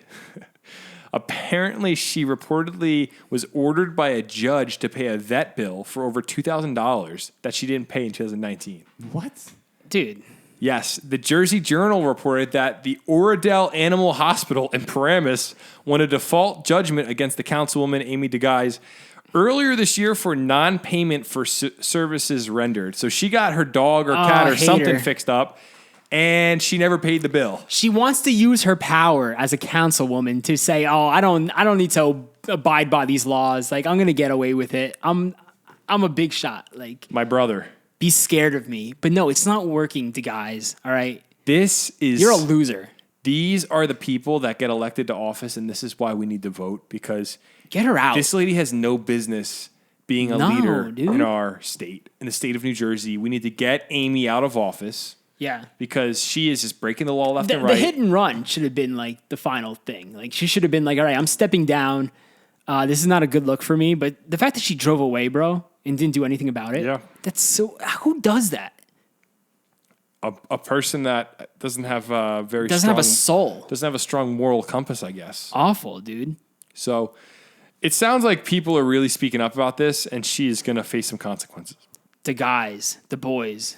Apparently, she reportedly was ordered by a judge to pay a vet bill for over $2,000 that she didn't pay in 2019. What? Dude. Yes, the Jersey Journal reported that the Oradell Animal Hospital in Paramus won a default judgment against the councilwoman, Amy DeGuise, earlier this year for non-payment for services rendered. So she got her dog or cat or something fixed up, and she never paid the bill. She wants to use her power as a councilwoman to say, "Oh, I don't need to abide by these laws. Like, I'm gonna get away with it. I'm a big shot. Like, My brother. be scared of me." But no, it's not working, guys. All right, You're a loser. These are the people that get elected to office, and this is why we need to vote, because Get her out. this lady has no business being a No, leader dude. in our state, in the state of New Jersey. We need to get Amy out of office Yeah. because she is just breaking the law left and The right. hit and run should have been like the final thing. Like, she should have been like, "All right, I'm stepping down. This is not a good look for me." But the fact that she drove away, bro, and didn't do anything about it. Yeah. That's so. Who does that? A person that doesn't have a very Doesn't strong, have a soul. doesn't have a strong moral compass, I guess. Awful, dude. So it sounds like people are really speaking up about this, and she is going to face some consequences. The guys, the boys,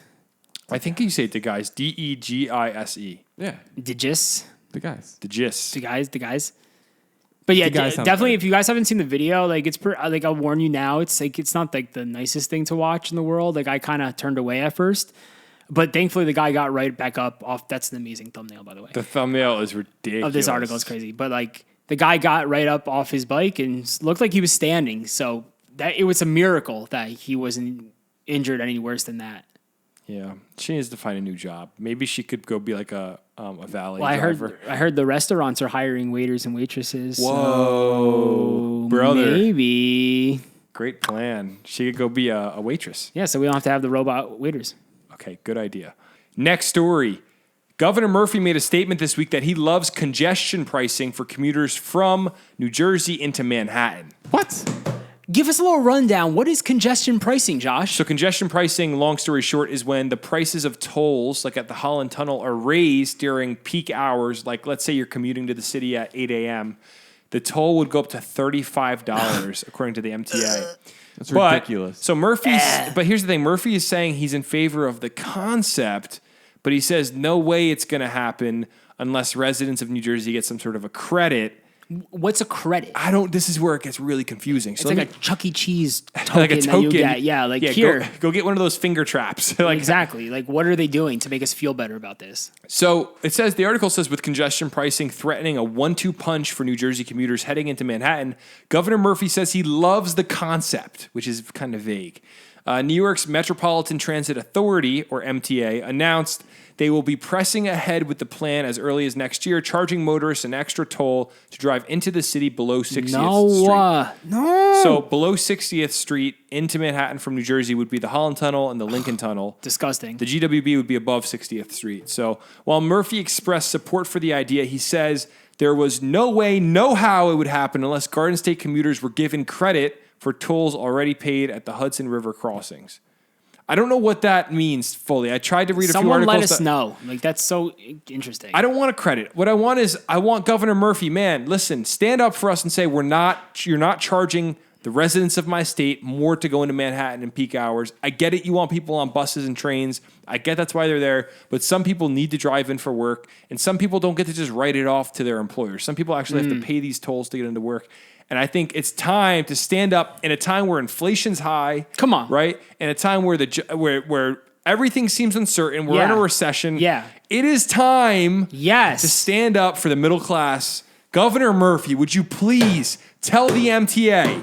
I think you say it to guys, DEGISE. Yeah. Digis. The guys. The gist. The guys. But yeah, The guys sound definitely. great. If you guys haven't seen the video, like like I'll warn you now, it's not like the nicest thing to watch in the world. Like, I kind of turned away at first, but thankfully the guy got right back up off. That's an amazing thumbnail, by the way. The thumbnail is ridiculous. Of this article is crazy, but like the guy got right up off his bike and looked like he was standing. So that it was a miracle that he wasn't injured any worse than that. Yeah, she needs to find a new job. Maybe she could go be like a valet Well, driver. I heard the restaurants are hiring waiters and waitresses. Whoa, so brother! maybe. Great plan. She could go be a waitress. Yeah, so we don't have to have the robot waiters. Okay, good idea. Next story. Governor Murphy made a statement this week that he loves congestion pricing for commuters from New Jersey into Manhattan. What? Give us a little rundown. What is congestion pricing, Josh? So congestion pricing, long story short, is when the prices of tolls, like at the Holland Tunnel, are raised during peak hours. Like, let's say you're commuting to the city at 8 a.m. The toll would go up to $35, according to the MTA. That's ridiculous. So but here's the thing. Murphy is saying he's in favor of the concept, but he says no way it's going to happen unless residents of New Jersey get some sort of a credit. What's a credit? This is where it gets really confusing. It's like a Chuck E. Cheese token, like a that you token. get. Yeah, like here. Go get one of those finger traps. Like, Exactly. Like, what are they doing to make us feel better about this? So the article says, with congestion pricing threatening a 1-2 punch for New Jersey commuters heading into Manhattan, Governor Murphy says he loves the concept, which is kind of vague. New York's Metropolitan Transit Authority, or MTA, announced They will be pressing ahead with the plan as early as next year, charging motorists an extra toll to drive into the city below 60th Street. No. So below 60th Street into Manhattan from New Jersey would be the Holland Tunnel and the Lincoln Tunnel. Disgusting. The GWB would be above 60th Street. So while Murphy expressed support for the idea, he says there was no way, no how it would happen unless Garden State commuters were given credit for tolls already paid at the Hudson River crossings. I don't know what that means fully. I tried to read a few articles. Someone let us know. Like, that's so interesting. I don't want a credit. What I want is I want Governor Murphy, man, listen, stand up for us and say you're not charging the residents of my state more to go into Manhattan in peak hours. I get it. You want people on buses and trains. I get that's why they're there. But some people need to drive in for work, and some people don't get to just write it off to their employers. Some people actually have to pay these tolls to get into work. And I think it's time to stand up in a time where inflation's high. Come on. Right? In a time where where everything seems uncertain. We're in a recession. Yeah. It is time Yes. to stand up for the middle class. Governor Murphy, would you please tell the MTA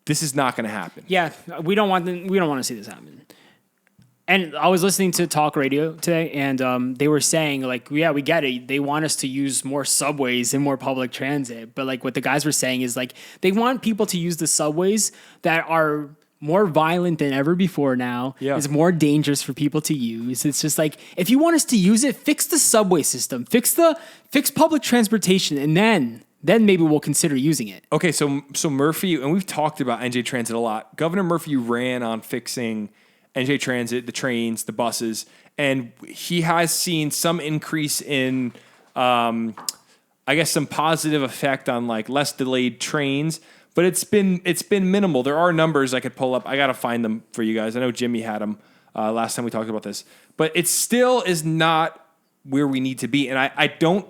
this is not going to happen? Yeah, we don't want to see this happen. And I was listening to talk radio today, and they were saying, like, yeah, we get it. They want us to use more subways and more public transit. But, like, what the guys were saying is, like, they want people to use the subways that are more violent than ever before now. Yeah. It's more dangerous for people to use. It's just like, if you want us to use it, fix the subway system. Fix public transportation, and then maybe we'll consider using it. Okay, so Murphy, and we've talked about NJ Transit a lot. Governor Murphy ran on fixing NJ Transit, the trains, the buses, and he has seen some increase in, I guess, some positive effect on like less delayed trains. But it's been minimal. There are numbers I could pull up. I got to find them for you guys. I know Jimmy had them last time we talked about this, but it still is not where we need to be. And I don't.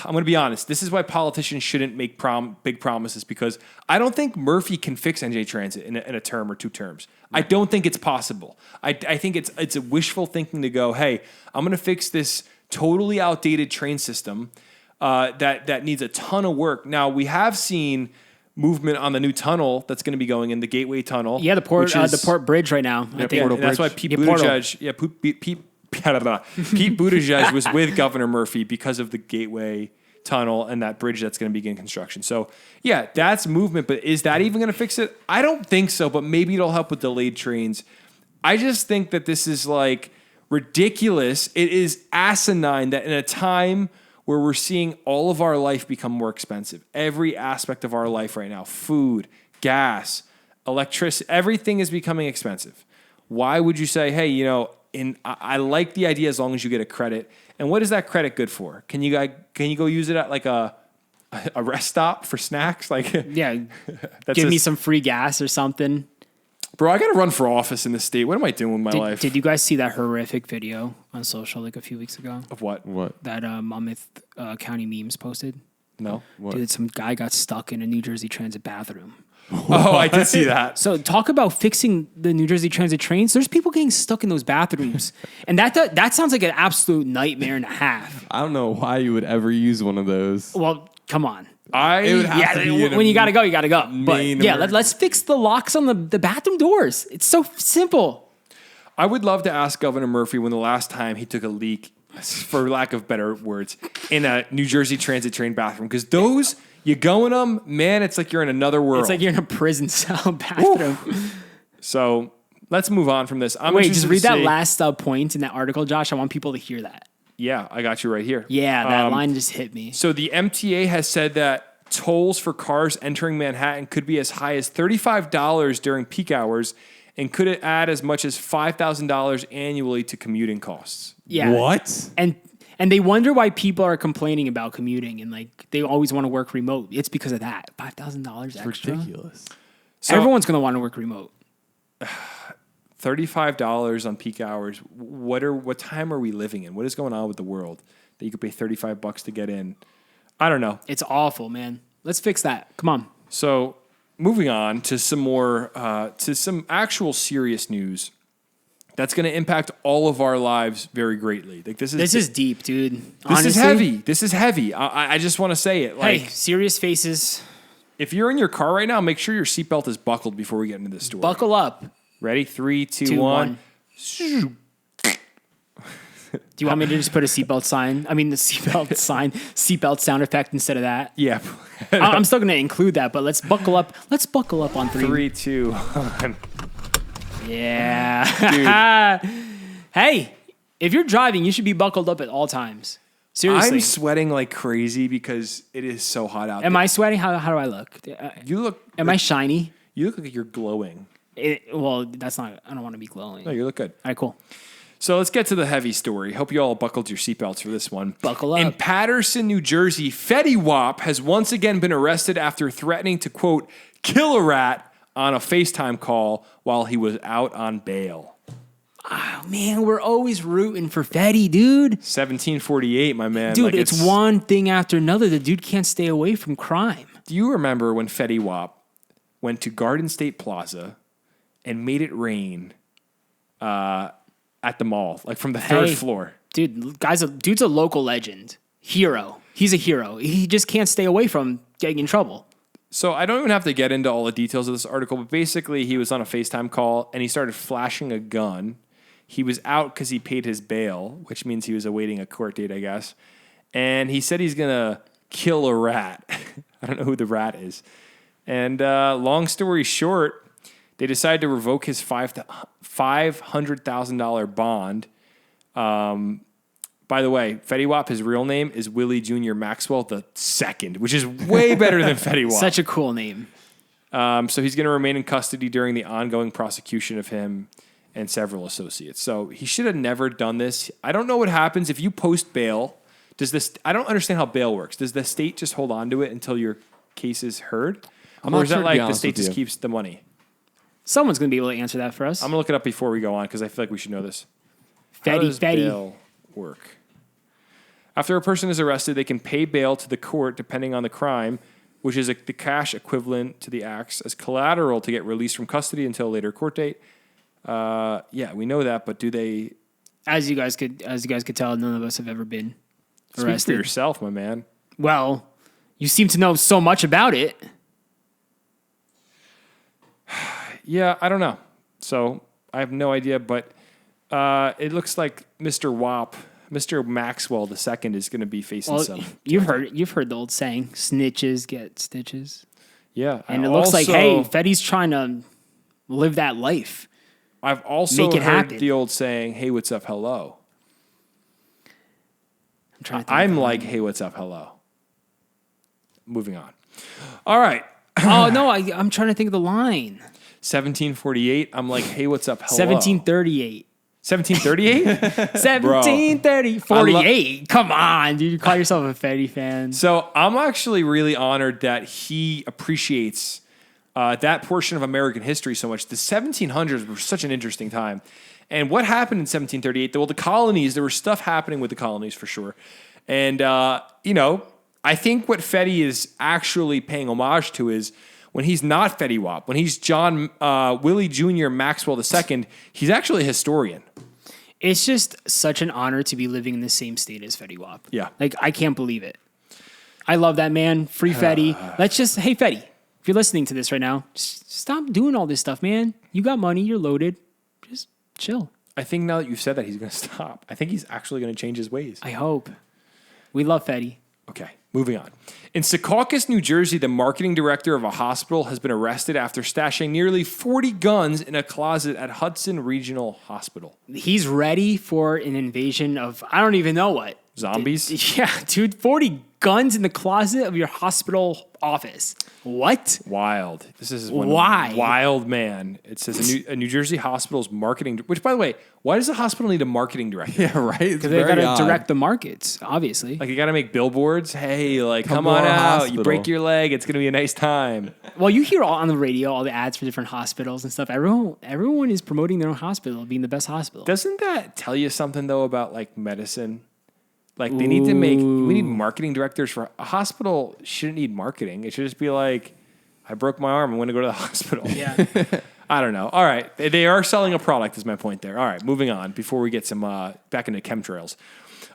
I'm going to be honest. This is why politicians shouldn't make big promises, because I don't think Murphy can fix NJ Transit in a term or two terms. I don't think it's possible. I think it's a wishful thinking to go, hey, I'm going to fix this totally outdated train system that needs a ton of work. Now, we have seen movement on the new tunnel that's going to be going in, the Gateway Tunnel. Yeah, the port bridge right now. I think. And that's why Pete Buttigieg, Pete Buttigieg was with Governor Murphy because of the Gateway Tunnel and that bridge that's going to begin construction. So, yeah, that's movement, but is that even going to fix it? I don't think so, but maybe it'll help with delayed trains. I just think that this is like ridiculous. It is asinine that in a time where we're seeing all of our life become more expensive, every aspect of our life right now, food, gas, electricity, everything is becoming expensive. Why would you say, hey, I like the idea as long as you get a credit. And what is that credit good for? Can you go use it at like a rest stop for snacks? Like, yeah, give me some free gas or something. Bro, I got to run for office in this state. What am I doing with my life? Did you guys see that horrific video on social like a few weeks ago? Of what? What? That Monmouth County Memes posted? No. What? Dude, some guy got stuck in a New Jersey Transit bathroom. Oh, I did see that. So talk about fixing the New Jersey Transit trains. There's people getting stuck in those bathrooms. And that sounds like an absolute nightmare and a half. I don't know why you would ever use one of those. Well, come on. It would have to be when you gotta go, you gotta go. But yeah, let's fix the locks on the bathroom doors. It's so simple. I would love to ask Governor Murphy when the last time he took a leak, for lack of better words, in a New Jersey Transit train bathroom. Because those, you go in them, man, it's like you're in another world. It's like you're in a prison cell bathroom. So let's move on from this. Wait, just read that last point in that article, Josh. I want people to hear that. Yeah, I got you right here. Yeah, that line just hit me. So the MTA has said that tolls for cars entering Manhattan could be as high as $35 during peak hours, and could add as much as $5,000 annually to commuting costs. Yeah. What? And they wonder why people are complaining about commuting and like they always want to work remote. It's because of that. $5,000 extra. Ridiculous. So everyone's going to want to work remote. $35 on peak hours. What time are we living in? What is going on with the world that you could pay $35 to get in? I don't know. It's awful, man. Let's fix that. Come on. So moving on to some more, to some actual serious news that's going to impact all of our lives very greatly. Like this is deep, dude. This Honestly, is heavy. This is heavy. I just want to say it. Like, hey, serious faces. if you're in your car right now, make sure your seatbelt is buckled before we get into this story. Buckle up. Ready? 3, 2, 2, 1. Do you want me to just put a seatbelt sign? I mean, the seatbelt sound effect instead of that. Yeah. I'm still going to include that, but let's buckle up. Let's buckle up on 3. 3, 2, 1. Yeah. Hey, if you're driving, you should be buckled up at all times. Seriously. I'm sweating like crazy because it is so hot out Am there. I sweating? How do I look? You look. Am I shiny? You look like you're glowing. Well, that's not. I don't want to be glowing. No, you look good. All right, cool. So let's get to the heavy story. Hope you all buckled your seatbelts for this one. Buckle up. In Paterson, New Jersey, Fetty Wap has once again been arrested after threatening to, quote, kill a rat on a FaceTime call while he was out on bail. Oh, man, we're always rooting for Fetty, dude. 1748, my man. Dude, it's one thing after another. The dude can't stay away from crime. Do you remember when Fetty Wap went to Garden State Plaza and made it rain at the mall, like from the third floor? Dude, dude's a local legend. Hero. He's a hero. He just can't stay away from getting in trouble. So I don't even have to get into all the details of this article, but basically he was on a FaceTime call and he started flashing a gun. He was out because he paid his bail, which means he was awaiting a court date, I guess. And he said he's going to kill a rat. I don't know who the rat is. And long story short, they decided to revoke his $500,000 bond. By the way, Fetty Wap, his real name is Willie Jr. Maxwell II, which is way better than Fetty Wap. Such a cool name. So he's going to remain in custody during the ongoing prosecution of him and several associates. So he should have never done this. I don't know what happens if you post bail. I don't understand how bail works. Does the state just hold on to it until your case is heard? Or is that like the state just keeps the money? Someone's going to be able to answer that for us. I'm going to look it up before we go on because I feel like we should know this. Fetty. How does bail work? After a person is arrested, they can pay bail to the court depending on the crime, which is the cash equivalent to the acts, as collateral to get released from custody until a later court date. Yeah, we know that, but do they? As you guys could tell, none of us have ever been arrested. Speak for yourself, my man. Well, you seem to know so much about it. Yeah, I don't know. So I have no idea, but it looks like Mr. Maxwell II is going to be facing some. You've heard the old saying, snitches get stitches. Yeah. And it looks like, hey, Fetty's trying to live that life. I've also Make it heard happen. the old saying, hey, what's up, hello. I'm like, hey, what's up, hello. Moving on. All right. Oh, no, I'm trying to think of the line. 1748, I'm like, hey, what's up, hello. 1738. 1738? 1730. 48. Come on, dude. You call yourself a Fetty fan. So I'm actually really honored that he appreciates that portion of American history so much. The 1700s were such an interesting time. And what happened in 1738? Well, the colonies, there was stuff happening with the colonies for sure. And, I think what Fetty is actually paying homage to is when he's not Fetty Wap, when he's Willie Jr. Maxwell II, he's actually a historian. It's just such an honor to be living in the same state as Fetty Wap. Yeah. Like, I can't believe it. I love that man. Free Fetty. Hey, Fetty, if you're listening to this right now, just stop doing all this stuff, man. You got money. You're loaded. Just chill. I think now that you've said that, he's going to stop. I think he's actually going to change his ways. I hope. We love Fetty. Okay, moving on. In Secaucus, New Jersey, the marketing director of a hospital has been arrested after stashing nearly 40 guns in a closet at Hudson Regional Hospital. He's ready for an invasion of, I don't even know what. Zombies? Yeah, dude, 40 guns in the closet of your hospital office. What? Wild. This is one Why? Wild man. It says a New Jersey hospital's marketing, which, by the way, why does the hospital need a marketing director? Yeah, right. Because they got to direct the markets, obviously. Like, you got to make billboards. Hey, like, come on out. Hospital. You break your leg. It's going to be a nice time. Well, you hear on the radio all the ads for different hospitals and stuff. Everyone is promoting their own hospital, being the best hospital. Doesn't that tell you something, though, about, like, medicine? Like, we need marketing directors for a hospital. Shouldn't need marketing. It should just be like, I broke my arm. I'm going to go to the hospital. Yeah. I don't know. All right. They are selling a product is my point there. All right. Moving on before we get some back into chemtrails.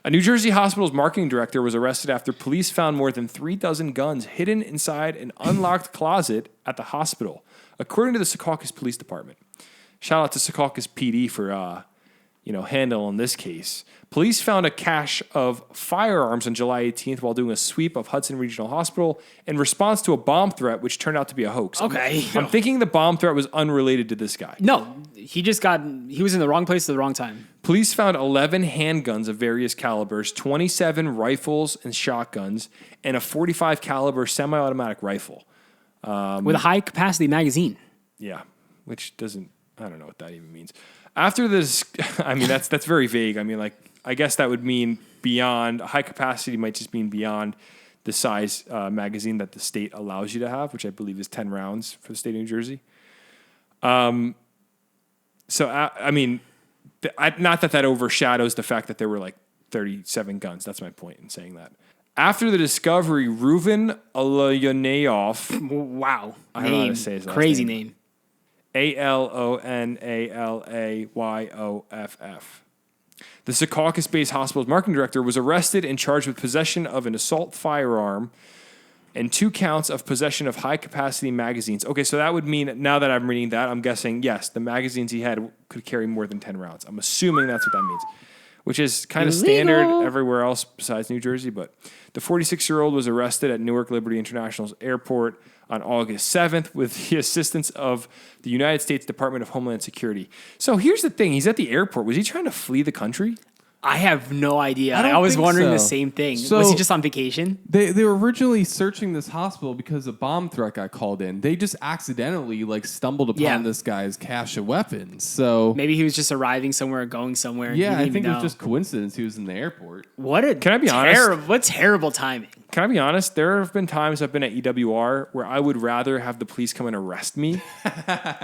A New Jersey hospital's marketing director was arrested after police found more than 3 dozen guns hidden inside an unlocked closet at the hospital, according to the Secaucus Police Department. Shout out to Secaucus PD for, handle in this case. Police found a cache of firearms on July 18th while doing a sweep of Hudson Regional Hospital in response to a bomb threat, which turned out to be a hoax. Okay. I'm thinking the bomb threat was unrelated to this guy. No, he was in the wrong place at the wrong time. Police found 11 handguns of various calibers, 27 rifles and shotguns, and a 45 caliber semi-automatic rifle. With a high capacity magazine. Yeah, which I don't know what that even means. After this, I mean, that's very vague. I mean, I guess that would mean beyond, high capacity might just mean beyond the size magazine that the state allows you to have, which I believe is 10 rounds for the state of New Jersey. I mean, not that overshadows the fact that there were 37 guns. That's my point in saying that. After the discovery, Reuven Aloyonayoff. Wow. I don't know how to say his last Crazy name. AlonalayOFF. The Secaucus-based hospital's marketing director was arrested and charged with possession of an assault firearm and 2 counts of possession of high-capacity magazines. Okay, so that would mean, now that I'm reading that, I'm guessing, yes, the magazines he had could carry more than 10 rounds. I'm assuming that's what that means, which is kind of standard everywhere else besides New Jersey. But the 46-year-old was arrested at Newark Liberty International's airport on August 7th with the assistance of the United States Department of Homeland Security. So here's the thing. He's at the airport. Was he trying to flee the country? I have no idea. I don't I was think wondering so. the same thing. So- Was he just on vacation? They were originally searching this hospital because a bomb threat got called in. They just accidentally stumbled upon this guy's cache of weapons. So Maybe he was just arriving somewhere, going somewhere. And yeah, he I didn't think it even was know. just coincidence he was in the airport. Can I be honest? What terrible timing. Can I be honest? There have been times I've been at EWR where I would rather have the police come and arrest me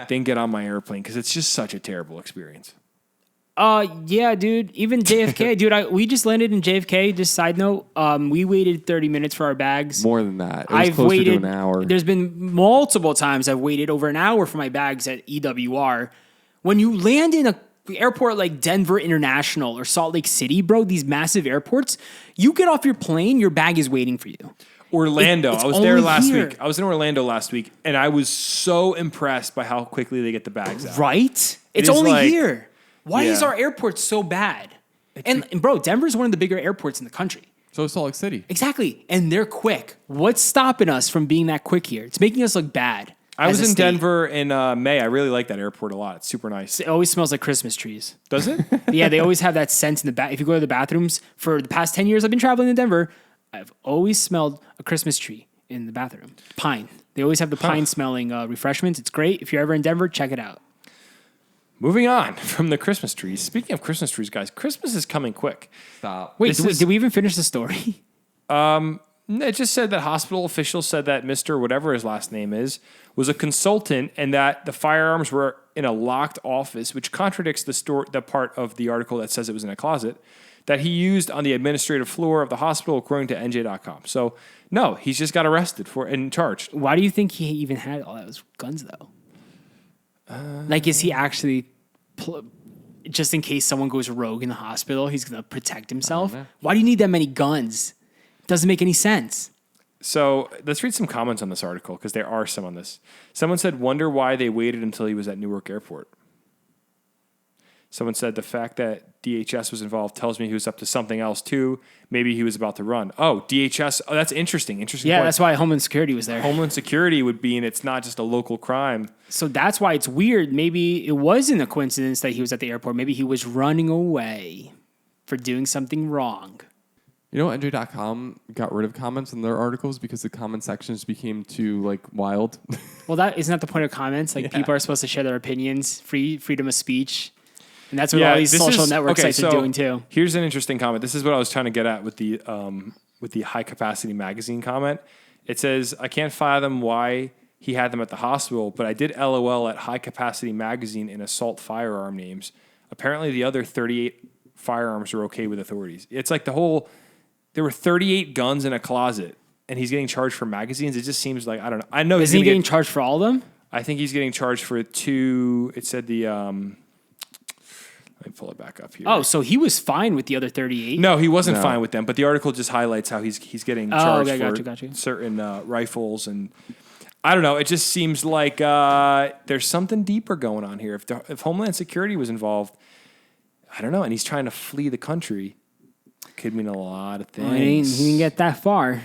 than get on my airplane because it's just such a terrible experience. Yeah, dude. Even JFK, dude. We just landed in JFK. Just side note, we waited 30 minutes for our bags. More than that. It was closer to an hour. There's been multiple times I've waited over an hour for my bags at EWR. When you land in a airport like Denver International or Salt Lake City, bro, these massive airports, you get off your plane, your bag is waiting for you. Orlando. It's I was there only last here. week. I was in Orlando last week, and I was so impressed by how quickly they get the bags out. Right? It's is only like- here. Why is Yeah. our airport so bad? And bro, Denver's one of the bigger airports in the country. So is Salt Lake City. Exactly. And they're quick. What's stopping us from being that quick here? It's making us look bad. I as was a in state. Denver in May. I really like that airport a lot. It's super nice. It always smells like Christmas trees. Does it? Yeah, they always have that scent in the bath. If you go to the bathrooms, for the past 10 years I've been traveling in Denver, I've always smelled a Christmas tree in the bathroom. Pine. They always have the pine smelling refreshments. It's great. If you're ever in Denver, check it out. Moving on from the Christmas trees. Speaking of Christmas trees, guys, Christmas is coming quick. Stop. Wait, did we even finish the story? It just said that hospital officials said that Mr. whatever his last name is was a consultant and that the firearms were in a locked office, which contradicts the part of the article that says it was in a closet that he used on the administrative floor of the hospital, according to NJ.com. So, no, he's just got arrested and charged. Why do you think he even had all those guns, though? Is he actually, just in case someone goes rogue in the hospital, he's going to protect himself? Why do you need that many guns? Doesn't make any sense. So let's read some comments on this article because there are some on this. Someone said, wonder why they waited until he was at Newark Airport. Someone said the fact that DHS was involved tells me he was up to something else too. Maybe he was about to run. Oh, DHS. Oh, that's interesting. Interesting. Yeah, point. that's why Homeland Security was there. Homeland Security would be, and it's not just a local crime. So that's why it's weird. Maybe it wasn't a coincidence that he was at the airport. Maybe he was running away for doing something wrong. You know, NJ.com got rid of comments in their articles because the comment sections became too wild. Well, that isn't that the point of comments? People are supposed to share their opinions, freedom of speech. And that's what all these social network sites are doing too. Here's an interesting comment. This is what I was trying to get at with the high capacity magazine comment. It says, I can't fathom why he had them at the hospital, but I did LOL at high capacity magazine and assault firearm names. Apparently the other 38 firearms are okay with authorities. It's like there were 38 guns in a closet and he's getting charged for magazines. It just seems like, I don't know. I know Isn't he getting charged for all of them? I think he's getting charged for 2. It said let me pull it back up here. Oh, so he was fine with the other 38? No, he wasn't fine with them, but the article just highlights how he's getting charged for gotcha. certain rifles, and I don't know. It just seems like there's something deeper going on here. If Homeland Security was involved, I don't know. And he's trying to flee the country. Could mean a lot of things. Well, he didn't get that far.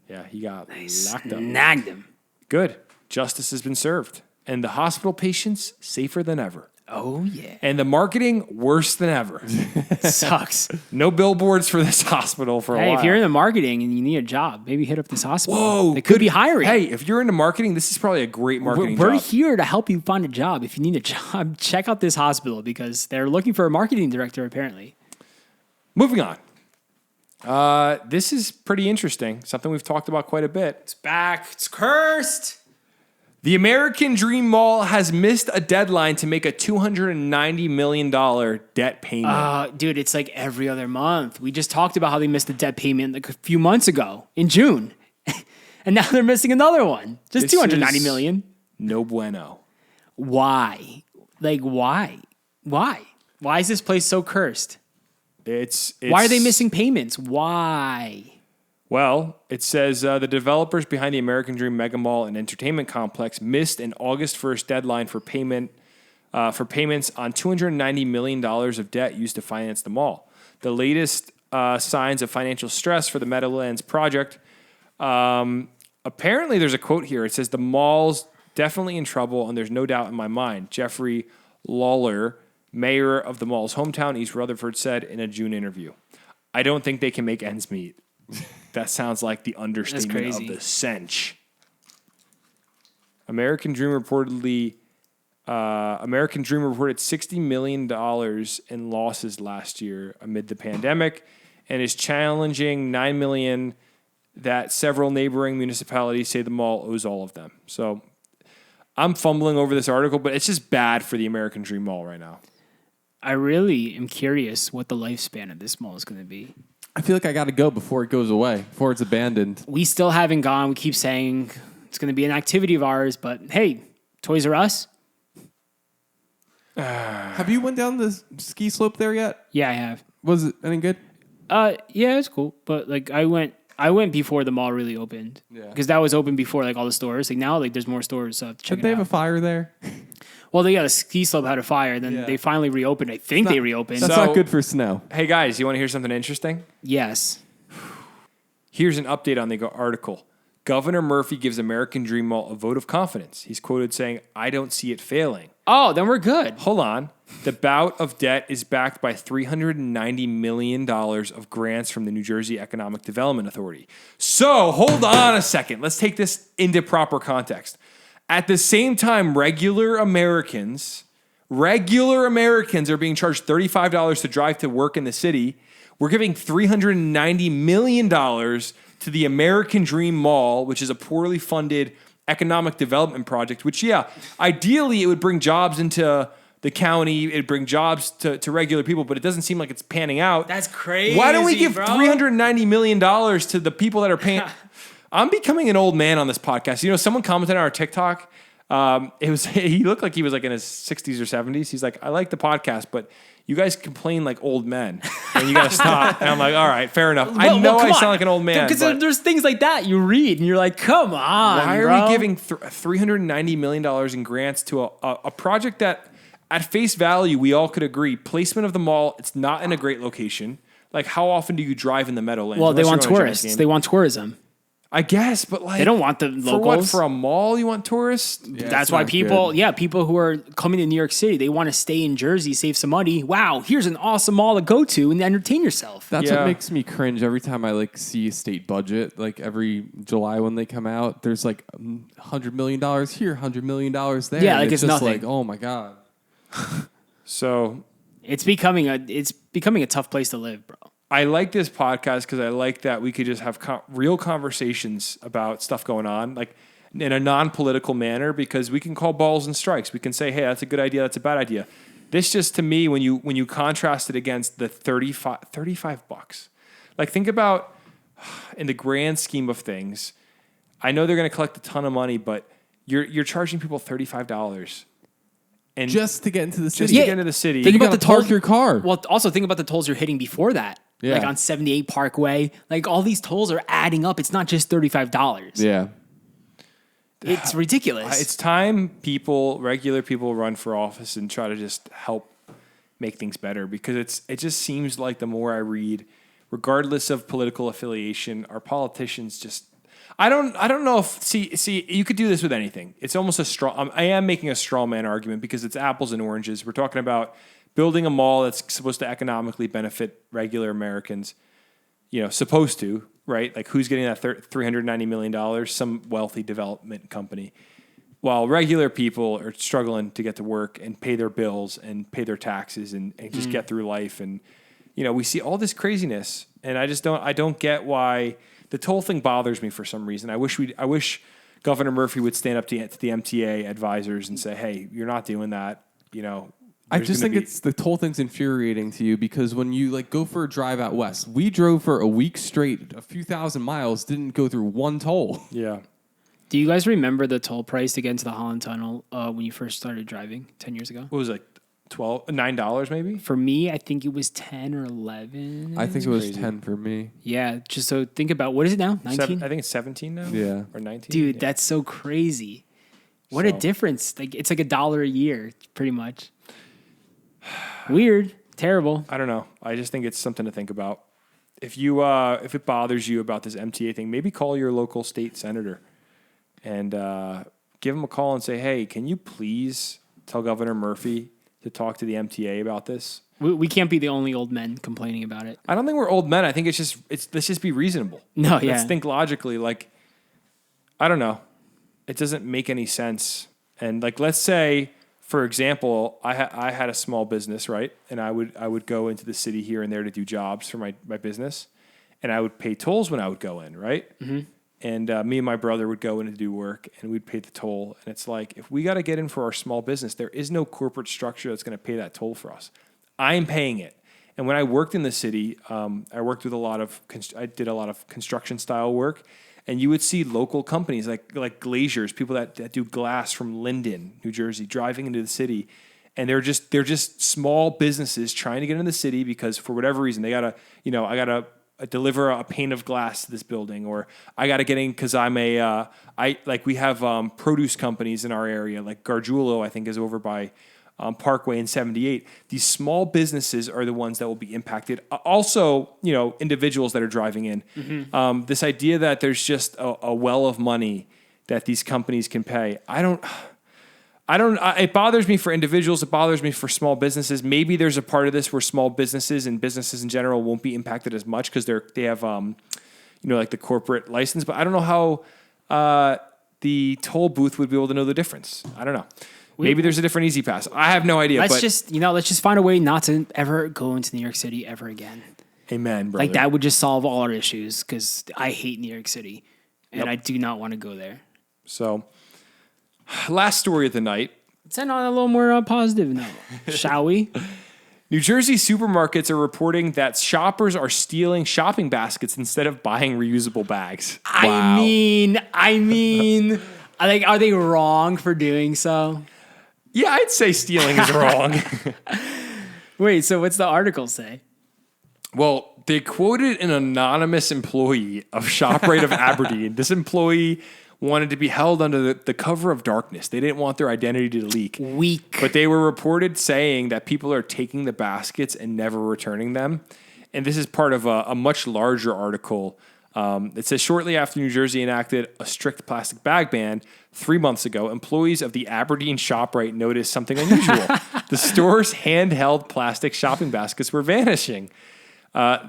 Yeah, he got locked up. Snagged him. Good. Justice has been served. And the hospital patients safer than ever. Oh, yeah. And the marketing worse than ever. Sucks. No billboards for this hospital for a while. Hey, if you're in the marketing and you need a job, maybe hit up this hospital. Whoa, they could be hiring. Hey, if you're into marketing, this is probably a great marketing We're job. here to help you find a job. If you need a job, check out this hospital because they're looking for a marketing director, apparently. Moving on. This is pretty interesting. Something we've talked about quite a bit. It's back. It's cursed. The American Dream Mall has missed a deadline to make a $290 million debt payment. Dude, it's like every other month. We just talked about how they missed the debt payment like a few months ago in June. And now they're missing another one. Just This $290 is million. No bueno. Why? Like, why? Why? Why is this place so cursed? It's Why are they missing payments? Why? Well, it says the developers behind the American Dream Mega Mall and Entertainment Complex missed an August 1st deadline for payments on $290 million of debt used to finance the mall. The latest signs of financial stress for the Meadowlands project. Apparently, there's a quote here. It says, the mall's definitely in trouble, and there's no doubt in my mind. Jeffrey Lawler, mayor of the mall's hometown, East Rutherford, said in a June interview. I don't think they can make ends meet. That sounds like the understatement of the century. American Dream reported $60 million in losses last year amid the pandemic, and is challenging $9 million that several neighboring municipalities say the mall owes all of them. So I'm fumbling over this article, but it's just bad for the American Dream Mall right now. I really am curious what the lifespan of this mall is going to be. I feel like I got to go before it goes away, before it's abandoned. We still haven't gone. We keep saying it's going to be an activity of ours, but hey, Toys R Us? Have you went down the ski slope there yet? Yeah, I have. Was it any good? Yeah, it's cool. But like I went before the mall really opened. Yeah. Because that was open before like all the stores. Like now like there's more stores. So check Did it they out. have a fire there? Well, the ski slope had a fire. Then Yeah. they finally reopened. I think they reopened. That's So- not good for snow. Hey, guys, you want to hear something interesting? Yes. Here's an update on the article. Governor Murphy gives American Dream Mall a vote of confidence. He's quoted saying, I don't see it failing. Oh, then we're good. Hold on. The bout of debt is backed by $390 million of grants from the New Jersey Economic Development Authority. So hold on a second. Let's take this into proper context. At the same time, regular Americans are being charged $35 to drive to work in the city. We're giving $390 million to the American Dream Mall, which is a poorly funded economic development project, which, yeah, ideally it would bring jobs into the county, it'd bring jobs to regular people, but it doesn't seem like it's panning out. That's crazy. Why don't we give bro? $390 million to the people that are paying? I'm becoming an old man on this podcast. You know, someone commented on our TikTok. He looked like he was like in his 60s or 70s. He's like, I like the podcast, but you guys complain like old men, and you got to stop. And I'm like, all right, fair enough. I know I sound like an old man. Because But there's things like that you read, and you're like, come on, why bro. are we giving $390 million in grants to a project that, at face value, we all could agree, placement of the mall, it's not in a great location. Like, how often do you drive in the Meadowlands? Well, they unless want you're going to a Giants tourists. game? They want tourism. I guess, but like, They don't want the for what? locals. For a mall, you want tourists? Yeah, That's it's why not people, good. people who are coming to New York City, they want to stay in Jersey, save some money. Wow, here's an awesome mall to go to and entertain yourself. That's Yeah. what makes me cringe every time I like see a state budget. Like every July when they come out, there's like $100 million here, $100 million there. Yeah, and like it's just nothing. like, oh my god. So It's becoming a tough place to live, bro. I like this podcast because I like that we could just have real conversations about stuff going on, like in a non-political manner, because we can call balls and strikes. We can say, hey, that's a good idea, that's a bad idea. This just, to me, when you contrast it against the $35, like think about in the grand scheme of things, I know they're going to collect a ton of money, but you're charging people $35. And Just to get into the city. to get into the city. Think you about gotta the tolls park your car. Well, also think about the tolls you're hitting before that. Yeah. Like on 78 Parkway. Like all these tolls are adding up. It's not just $35. Yeah. It's ridiculous. It's time regular people run for office and try to just help make things better, because it just seems like the more I read, regardless of political affiliation, our politicians just, I don't know if, see, you could do this with anything. It's almost a straw. I am making a straw man argument because it's apples and oranges. We're talking about building a mall that's supposed to economically benefit regular Americans, supposed to, right? Like, who's getting that $390 million? Some wealthy development company. While regular people are struggling to get to work and pay their bills and pay their taxes and just get through life. And, we see all this craziness, and I don't get why the toll thing bothers me for some reason. I wish Governor Murphy would stand up to the MTA advisors and say, hey, you're not doing that. I just think it's the toll thing's infuriating to you, because when you go for a drive out west, we drove for a week straight, a few thousand miles, didn't go through one toll. Yeah. Do you guys remember the toll price to get into the Holland Tunnel when you first started driving 10 years ago? What was it, $9 maybe? For me, I think it was 10 or 11. I think it was 10 for me. Yeah, just so think about, what is it now? 19? I think it's 17 now. Yeah. Or 19. Dude, yeah. that's so crazy. What a difference. It's like $1 a year, pretty much. Weird. Terrible. I don't know. I just think it's something to think about. If it bothers you about this MTA thing, maybe call your local state senator and give him a call and say, hey, can you please tell Governor Murphy to talk to the MTA about this? We can't be the only old men complaining about it. I don't think we're old men. I think let's just be reasonable. No, yeah. Let's think logically. I don't know. It doesn't make any sense. And let's say, for example, I had a small business, right? And I would go into the city here and there to do jobs for my business, and I would pay tolls when I would go in, right? Mm-hmm. And me and my brother would go in to do work, and we'd pay the toll. And it's like, if we got to get in for our small business, there is no corporate structure that's going to pay that toll for us. I'm paying it. And when I worked in the city, I worked with I did a lot of construction style work. And you would see local companies like Glaciers, people that do glass from Linden, New Jersey, driving into the city, and they're just small businesses trying to get into the city because for whatever reason I gotta deliver a pane of glass to this building, or I gotta get in because I'm we have produce companies in our area, like Gargiulo, I think, is over by Parkway and 78. These small businesses are the ones that will be impacted. Also, individuals that are driving in. Mm-hmm. This idea that there's just a well of money that these companies can pay. It bothers me for individuals. It bothers me for small businesses. Maybe there's a part of this where small businesses and businesses in general won't be impacted as much because they have, the corporate license. But I don't know how the toll booth would be able to know the difference. I don't know. Maybe there's a different Easy Pass. I have no idea. Let's just find a way not to ever go into New York City ever again. Amen, brother. That would just solve all our issues, because I hate New York City and I do not want to go there. So, last story of the night. Let's end on a little more positive note, shall we? New Jersey supermarkets are reporting that shoppers are stealing shopping baskets instead of buying reusable bags. Wow. I mean, are they wrong for doing so? Yeah, I'd say stealing is wrong. Wait, so what's the article say? Well, they quoted an anonymous employee of ShopRite of Aberdeen. This employee wanted to be held under the cover of darkness. They didn't want their identity to leak. Weak. But they were reported saying that people are taking the baskets and never returning them. And this is part of a much larger article. It says, shortly after New Jersey enacted a strict plastic bag ban 3 months ago, employees of the Aberdeen ShopRite noticed something unusual. The store's handheld plastic shopping baskets were vanishing.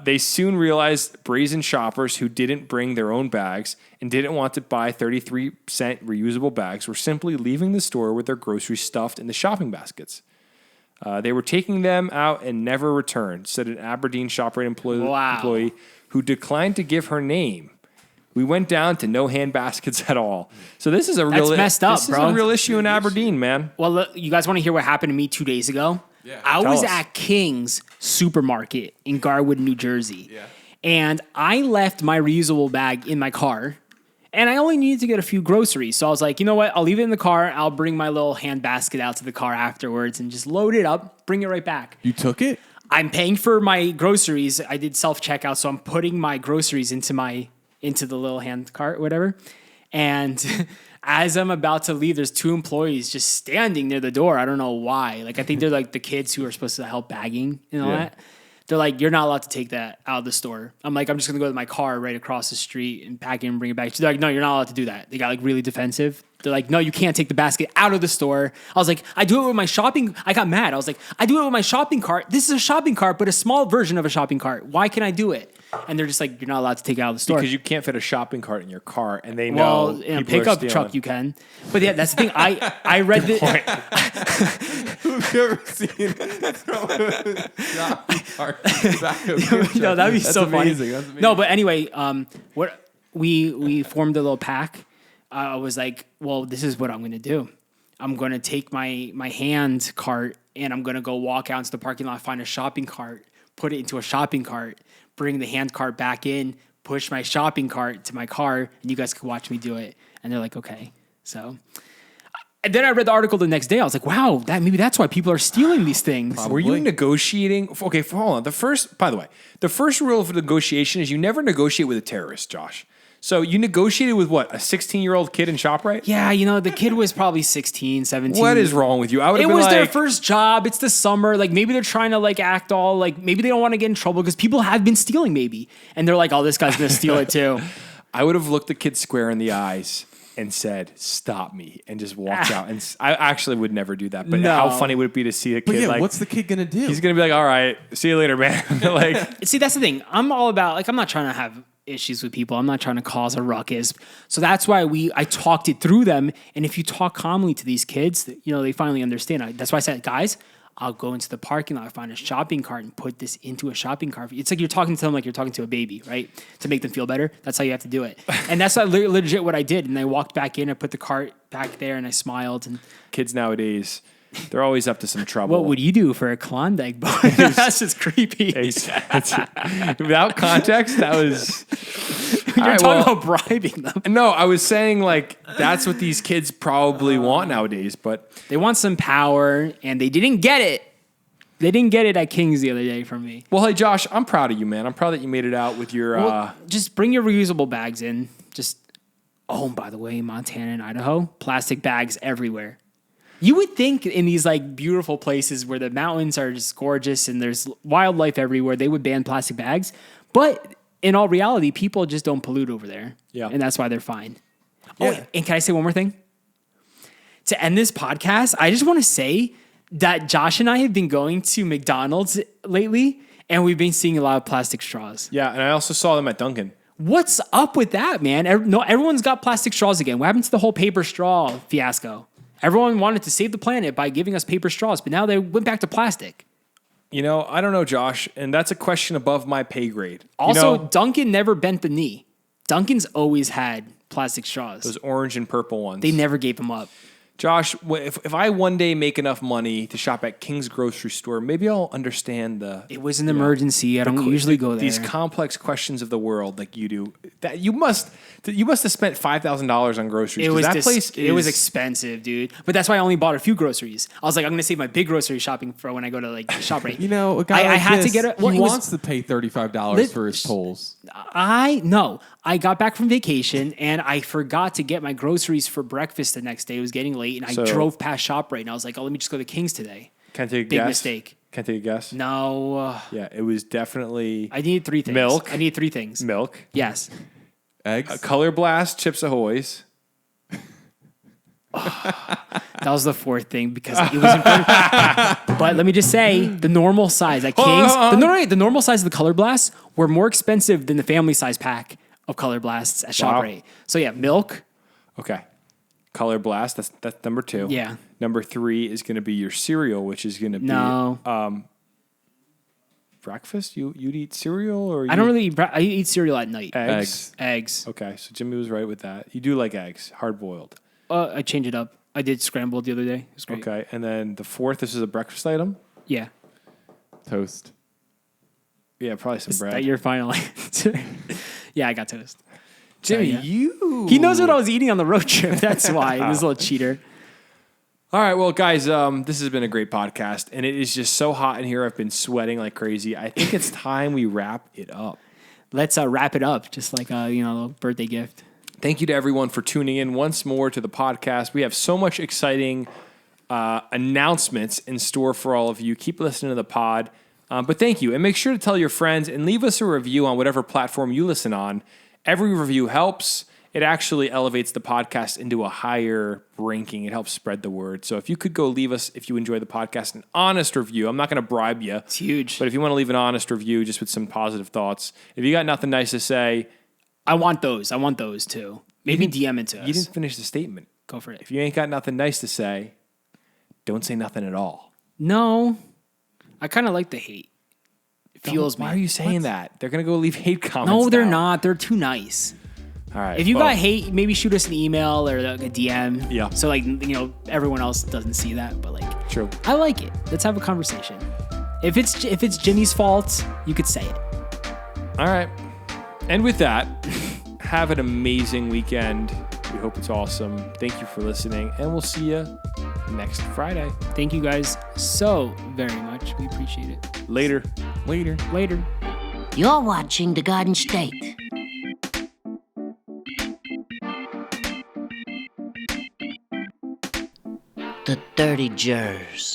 They soon realized brazen shoppers who didn't bring their own bags and didn't want to buy 33-cent reusable bags were simply leaving the store with their groceries stuffed in the shopping baskets. They were taking them out and never returned, said an Aberdeen ShopRite employee who declined to give her name. We went down to no hand baskets at all. So this is That's messed up, this bro. is a real issue in Aberdeen, man. Well, look, you guys want to hear what happened to me 2 days ago? Yeah. I Tell was us. at King's Supermarket in Garwood, New Jersey. Yeah. And I left my reusable bag in my car. And I only needed to get a few groceries. So I was like, you know what? I'll leave it in the car. I'll bring my little hand basket out to the car afterwards and just load it up, bring it right back. You took it? I'm paying for my groceries. I did self-checkout, so I'm putting my groceries into the little hand cart, whatever. And as I'm about to leave, there's 2 employees just standing near the door. I don't know why. Like, I think they're like the kids who are supposed to help bagging and all that. They're like, you're not allowed to take that out of the store. I'm like, I'm just going to go to my car right across the street and pack it and bring it back. They're like, no, you're not allowed to do that. They got like really defensive. They're like, no, you can't take the basket out of the store. I was like, I do it with my shopping. I got mad. I was like, I do it with my shopping cart. This is a shopping cart, but a small version of a shopping cart. Why can I do it? And they're just like, you're not allowed to take it out of the store. Because you can't fit a shopping cart in your car, and they know. Well, in a pickup truck you can. But yeah, that's the thing. I read the Who've you ever seen No, that'd be so amazing. funny. That's amazing. No, but anyway, what we formed a little pack. I was like, well, this is what I'm going to do. I'm going to take my hand cart and I'm going to go walk out into the parking lot, find a shopping cart, put it into a shopping cart, bring the hand cart back in, push my shopping cart to my car, and you guys could watch me do it. And they're like, okay. So, and then I read the article the next day. I was like, wow, maybe that's why people are stealing these things. Probably. Were you negotiating? Okay, hold on. By the way, the first rule of negotiation is you never negotiate with a terrorist, Josh. So you negotiated with what, a 16-year-old kid in ShopRite? Yeah, the kid was probably 16, 17. What is wrong with you? I would have It been was their like, first job. It's the summer. Like, maybe they're trying to, like, act all, like, maybe they don't want to get in trouble because people have been stealing, maybe. And they're like, oh, this guy's going to steal it, too. I would have looked the kid square in the eyes and said, stop me, and just walked out. And I actually would never do that. But No. how funny would it be to see a kid But yeah, like, what's the kid gonna do? he's going to be like, all right, see you later, man. Like, See, that's the thing. I'm all about, like, I'm not trying to have issues with people. I'm not trying to cause a ruckus. So that's why I talked it through them. And if you talk calmly to these kids, they finally understand. That's why I said, guys, I'll go into the parking lot, find a shopping cart, and put this into a shopping cart. It's like you're talking to them like you're talking to a baby, right? To make them feel better. That's how you have to do it. And that's legit what I did. And I walked back in, I put the cart back there, and I smiled. And kids nowadays, they're always up to some trouble. what would you do for a Klondike bar? That's just creepy. Without context, that was... You're talking about bribing them. No, I was saying, like, that's what these kids probably want nowadays, but... They want some power, and they didn't get it. They didn't get it at King's the other day from me. Well, hey, Josh, I'm proud of you, man. I'm proud that you made it out with your... Just bring your reusable bags in. And by the way, Montana and Idaho, plastic bags everywhere. You would think in these like beautiful places where the mountains are just gorgeous and there's wildlife everywhere, they would ban plastic bags. But in all reality, people just don't pollute over there. Yeah. And that's why they're fine. Yeah. Oh, and can I say one more thing? To end this podcast, I just want to say that Josh and I have been going to McDonald's lately and we've been seeing a lot of plastic straws. Yeah, and I also saw them at Dunkin'. What's up with that, man? Everyone's got plastic straws again. What happened to the whole paper straw fiasco? Everyone wanted to save the planet by giving us paper straws, but now they went back to plastic. I don't know, Josh, and that's a question above my pay grade. Also, Dunkin' never bent the knee. Dunkin's always had plastic straws. Those orange and purple ones. They never gave them up. Josh, if I one day make enough money to shop at King's grocery store, maybe I'll understand It was an emergency. I don't usually go there. These complex questions of the world like you do. That you must have spent $5,000 on groceries. It was expensive, dude. But that's why I only bought a few groceries. I was like, I'm going to save my big grocery shopping for when I go to like ShopRite. A guy I like had this, to get it. He wants to pay $35 for his tolls. I got back from vacation and I forgot to get my groceries for breakfast the next day. It was getting late and I drove past ShopRite and I was like, oh, let me just go to King's today. Can I take a guess? Big mistake. Can I take a guess? No. Yeah, it was definitely I needed 3 things. Milk. I need 3 things. milk, Yes. Eggs? Color Blast, Chips Ahoy's. That was the 4th thing because it was in front of But let me just say, the normal size at King's, the normal size of the Color Blasts were more expensive than the family size pack of Color Blasts at Wow. ShopRite. So yeah, milk. Okay. Color Blast, that's number 2. Yeah. Number 3 is going to be your cereal, which is going to be No. breakfast. You'd eat cereal or I don't really eat I eat cereal at night. eggs. Eggs. Okay, so Jimmy was right with that. You do like eggs, hard boiled. I changed it up. I did scrambled the other day. It was great. Okay, and then the 4th, this is a breakfast item. Yeah. Toast. Yeah, probably some Is bread. that your final answer? Yeah, I got toast. Jimmy, yeah. He He knows what I was eating on the road trip. That's why. This little cheater. All right, well, guys, this has been a great podcast, and it is just so hot in here. I've been sweating like crazy. I think it's time we wrap it up. Let's wrap it up, just like a little birthday gift. Thank you to everyone for tuning in once more to the podcast. We have so much exciting announcements in store for all of you. Keep listening to the pod. But thank you. And make sure to tell your friends and leave us a review on whatever platform you listen on. Every review helps. It actually elevates the podcast into a higher ranking. It helps spread the word. So if you could go leave us, if you enjoy the podcast, an honest review. I'm not going to bribe you. It's huge. But if you want to leave an honest review just with some positive thoughts. If you got nothing nice to say. I want those too. Maybe DM it to us. You didn't finish the statement. Go for it. If you ain't got nothing nice to say, don't say nothing at all. No. I kind of like the hate. It fuels me. Why are you saying that? They're going to go leave hate comments. No, they're now. not. They're too nice. All right. If you got hate, maybe shoot us an email or like a DM. Yeah. So everyone else doesn't see that, but like, true. I like it. Let's have a conversation. If it's Jimmy's fault, you could say it. All right. And with that, have an amazing weekend. We hope it's awesome. Thank you for listening, and we'll see you next Friday. Thank you guys so very much. We appreciate it. Later. You're watching The Garden State. The Dirty Jers.